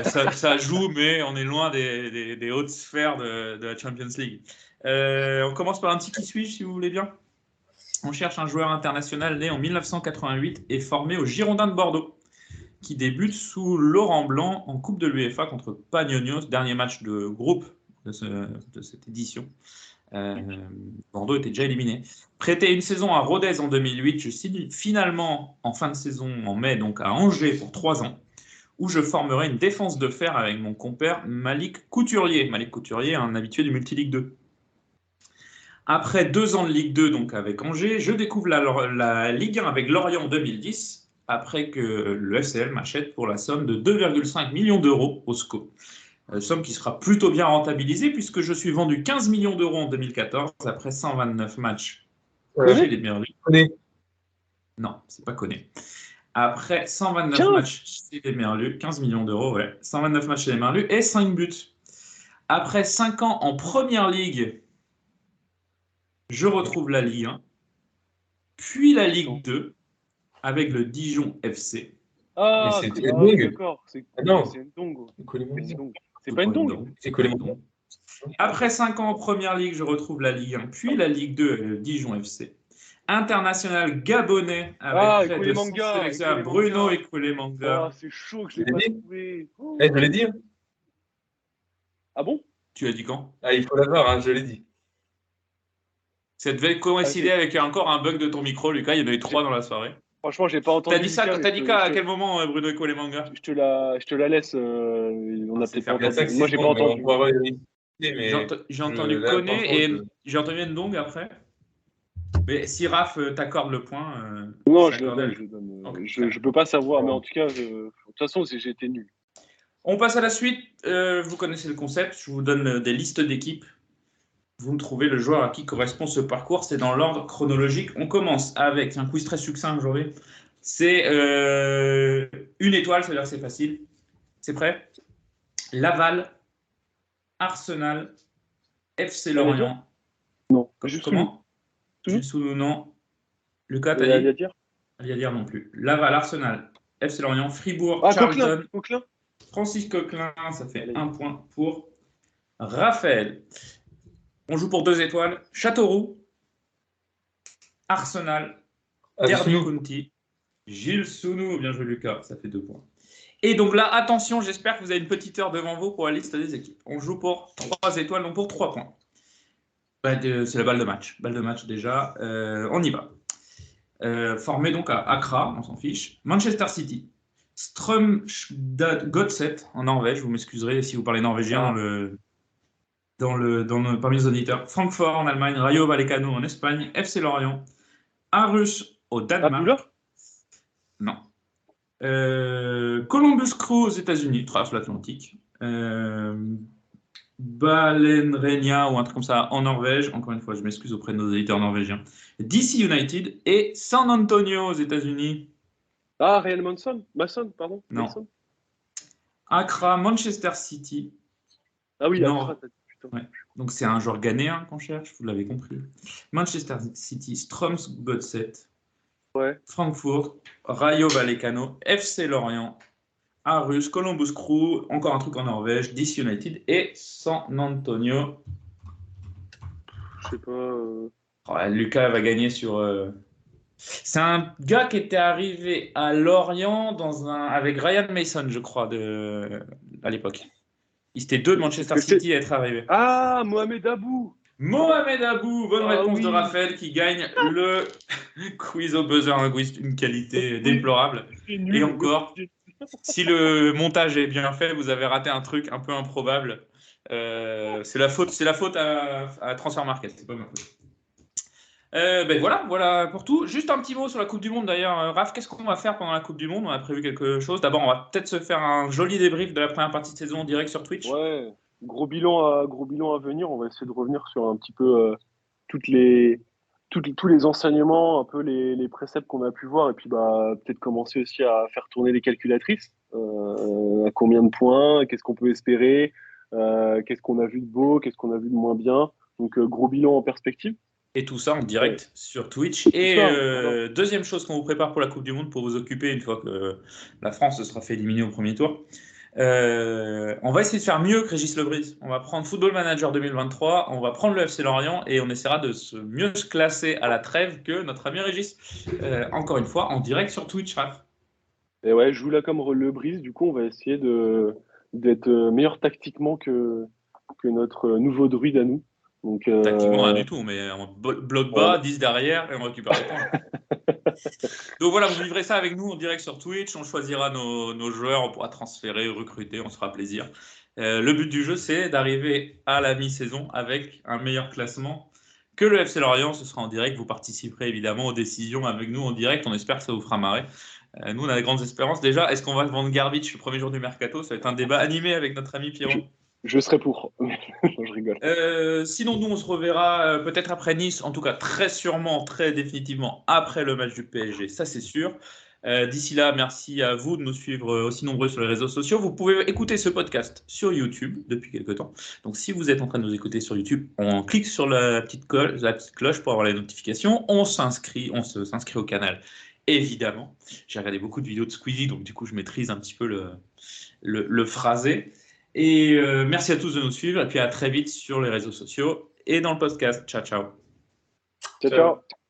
Speaker 1: Ça joue, mais on est loin des hautes sphères de la Champions League. On commence par un petit qui suis-je, si vous voulez bien. On cherche un joueur international né en 1988 et formé au Girondins de Bordeaux, qui débute sous Laurent Blanc en Coupe de l'UEFA contre Panionios, dernier match de groupe de cette édition. Bordeaux était déjà éliminé. Prêté une saison à Rodez en 2008, je signe finalement en fin de saison, en mai, donc à Angers pour 3 ans, où je formerai une défense de fer avec mon compère Malik Couturier. Malik Couturier, un habitué du Multiligue 2. Après 2 ans de Ligue 2, donc avec Angers, je découvre la Ligue 1 avec Lorient en 2010, après que le FCL m'achète pour la somme de 2,5 millions d'euros au SCO. Somme qui sera plutôt bien rentabilisée puisque je suis vendu 15 millions d'euros en 2014 après 129 matchs chez les Merlus. Non, c'est pas connu. Après 129 matchs chez les Merlus, 15 millions d'euros, ouais. 129 matchs chez les Merlus et 5 buts. Après 5 ans en Première Ligue, je retrouve la Ligue 1, puis la Ligue 2 avec le Dijon FC.
Speaker 3: Ah,
Speaker 2: c'est
Speaker 3: d'accord. C'est Ndongo. C'est pas Ndongo.
Speaker 2: C'est Ndongo.
Speaker 1: Après 5 ans en Première Ligue, je retrouve la Ligue 1, puis la Ligue 2 avec le Dijon FC. International gabonais avec près de 100 sélections. Bruno Ekwelemanga.
Speaker 3: Ah, c'est chaud que je l'ai pas trouvé.
Speaker 2: Je l'ai dit.
Speaker 3: Ah bon?
Speaker 1: Tu l'as dit quand?
Speaker 2: Ah, il faut l'avoir, hein, je l'ai dit.
Speaker 1: Ça devait coïncider avec encore un bug de ton micro, Lucas. Il y en avait 3 dans la soirée.
Speaker 3: Franchement, j'ai pas entendu.
Speaker 1: T'as dit à quel moment, Bruno Ekwelemanga?
Speaker 3: Je te la laisse. On a peut-être pas entendu. Moi, j'ai pas entendu.
Speaker 1: J'ai entendu Koné et j'ai entendu Ndong après. Mais si Raph t'accorde le point.
Speaker 3: Non, je le donne. Okay. Je peux pas savoir, mais en tout cas, de toute façon, j'ai été nul.
Speaker 1: On passe à la suite. Vous connaissez le concept. Je vous donne des listes d'équipes. Vous me trouvez le joueur à qui correspond ce parcours. C'est dans l'ordre chronologique. On commence avec un quiz très succinct aujourd'hui. C'est une étoile, c'est-à-dire que c'est facile. C'est prêt? Laval, Arsenal, FC Lorient.
Speaker 3: Non.
Speaker 1: Comment? Jules non. Lucas, t'as dit? Aliadir non plus. Laval, Arsenal, FC Lorient, Fribourg, Charlton.
Speaker 3: Coquelin.
Speaker 1: Francis Coquelin, ça fait 1 point pour Raphaël. On joue pour 2 étoiles. Châteauroux, Arsenal, Derby County, Gilles Sounou. Bien joué Lucas, ça fait 2 points. Et donc là, attention, j'espère que vous avez une petite heure devant vous pour la liste des équipes. On joue pour 3 étoiles, donc pour 3 points. C'est la balle de match. Balle de match déjà. On y va. Formé donc à Accra, on s'en fiche. Manchester City. Strømsgodset en Norvège. Vous m'excuserez si vous parlez norvégien parmi les auditeurs. Francfort en Allemagne. Rayo Vallecano en Espagne. FC Lorient. Aarhus au Danemark. Non. Columbus Crew aux États-Unis. Traverse l'Atlantique. Balenrenia ou un truc comme ça en Norvège. Encore une fois, je m'excuse auprès de nos éditeurs norvégiens. DC United et San Antonio aux États-Unis.
Speaker 3: Ah, Real Mason, pardon.
Speaker 1: Non.
Speaker 3: Mason.
Speaker 1: Accra, Manchester City.
Speaker 3: Ah oui, Accra, putain.
Speaker 1: Ouais. Donc c'est un joueur ghanéen qu'on cherche, vous l'avez compris. Manchester City, Strømsgodset.
Speaker 3: Ouais.
Speaker 1: Francfort, Rayo Vallecano, FC Lorient. Aarhus, Columbus Crew, encore un truc en Norvège, DC United et San Antonio.
Speaker 3: Je sais pas.
Speaker 1: Lucas va gagner sur. C'est un gars qui était arrivé à Lorient avec Ryan Mason, je crois, à l'époque. Ils étaient 2 de Manchester City à être arrivés.
Speaker 3: Ah, Mohamed Abou.
Speaker 1: Mohamed Abou, bonne réponse de Raphaël qui gagne le quiz au buzzer linguiste, une qualité déplorable. Et encore. Si le montage est bien fait, vous avez raté un truc un peu improbable. C'est la faute à Transfer Market, c'est pas ma faute. Voilà pour tout. Juste un petit mot sur la Coupe du Monde d'ailleurs. Raph, qu'est-ce qu'on va faire pendant la Coupe du Monde? On a prévu quelque chose. D'abord, on va peut-être se faire un joli débrief de la première partie de saison en direct sur Twitch.
Speaker 3: Ouais, gros bilan à venir. On va essayer de revenir sur un petit peu tous les enseignements, un peu les préceptes qu'on a pu voir, et puis peut-être commencer aussi à faire tourner les calculatrices. À combien de points, qu'est-ce qu'on peut espérer, qu'est-ce qu'on a vu de beau, qu'est-ce qu'on a vu de moins bien. Donc gros bilan en perspective.
Speaker 1: Et tout ça en direct sur Twitch. Et deuxième chose qu'on vous prépare pour la Coupe du Monde pour vous occuper une fois que la France se sera fait éliminer au premier tour. On va essayer de faire mieux que Régis Lebris. On va prendre Football Manager 2023, on va prendre le FC Lorient et on essaiera de mieux se classer à la trêve que notre ami Régis. Encore une fois, en direct sur Twitch, Raph.
Speaker 3: Et ouais, je joue là comme le brise. Du coup, on va essayer d'être meilleur tactiquement que notre nouveau druide à nous. Donc,
Speaker 1: Tactiquement, rien du tout, mais on bloque bas, 10 derrière et on récupère les points. Donc voilà, vous vivrez ça avec nous en direct sur Twitch. On choisira nos joueurs, on pourra transférer, recruter, on se fera plaisir. Le but du jeu, c'est d'arriver à la mi-saison avec un meilleur classement que le FC Lorient. Ce sera en direct. Vous participerez évidemment aux décisions avec nous en direct. On espère que ça vous fera marrer. Nous, on a des grandes espérances. Déjà, est-ce qu'on va vendre Garbage le premier jour du mercato? Ça va être un débat animé avec notre ami Pierrot.
Speaker 3: Je serai pour. Je rigole.
Speaker 1: Sinon, nous, on se reverra peut-être après Nice, en tout cas très sûrement, très définitivement après le match du PSG, ça c'est sûr. D'ici là, merci à vous de nous suivre aussi nombreux sur les réseaux sociaux. Vous pouvez écouter ce podcast sur YouTube depuis quelques temps. Donc, si vous êtes en train de nous écouter sur YouTube, on clique sur la petite cloche pour avoir les notifications. On s'inscrit au canal, évidemment. J'ai regardé beaucoup de vidéos de Squeezie, donc du coup, je maîtrise un petit peu le phrasé. Et merci à tous de nous suivre et puis à très vite sur les réseaux sociaux et dans le podcast. Ciao, ciao.
Speaker 3: Ciao, ciao.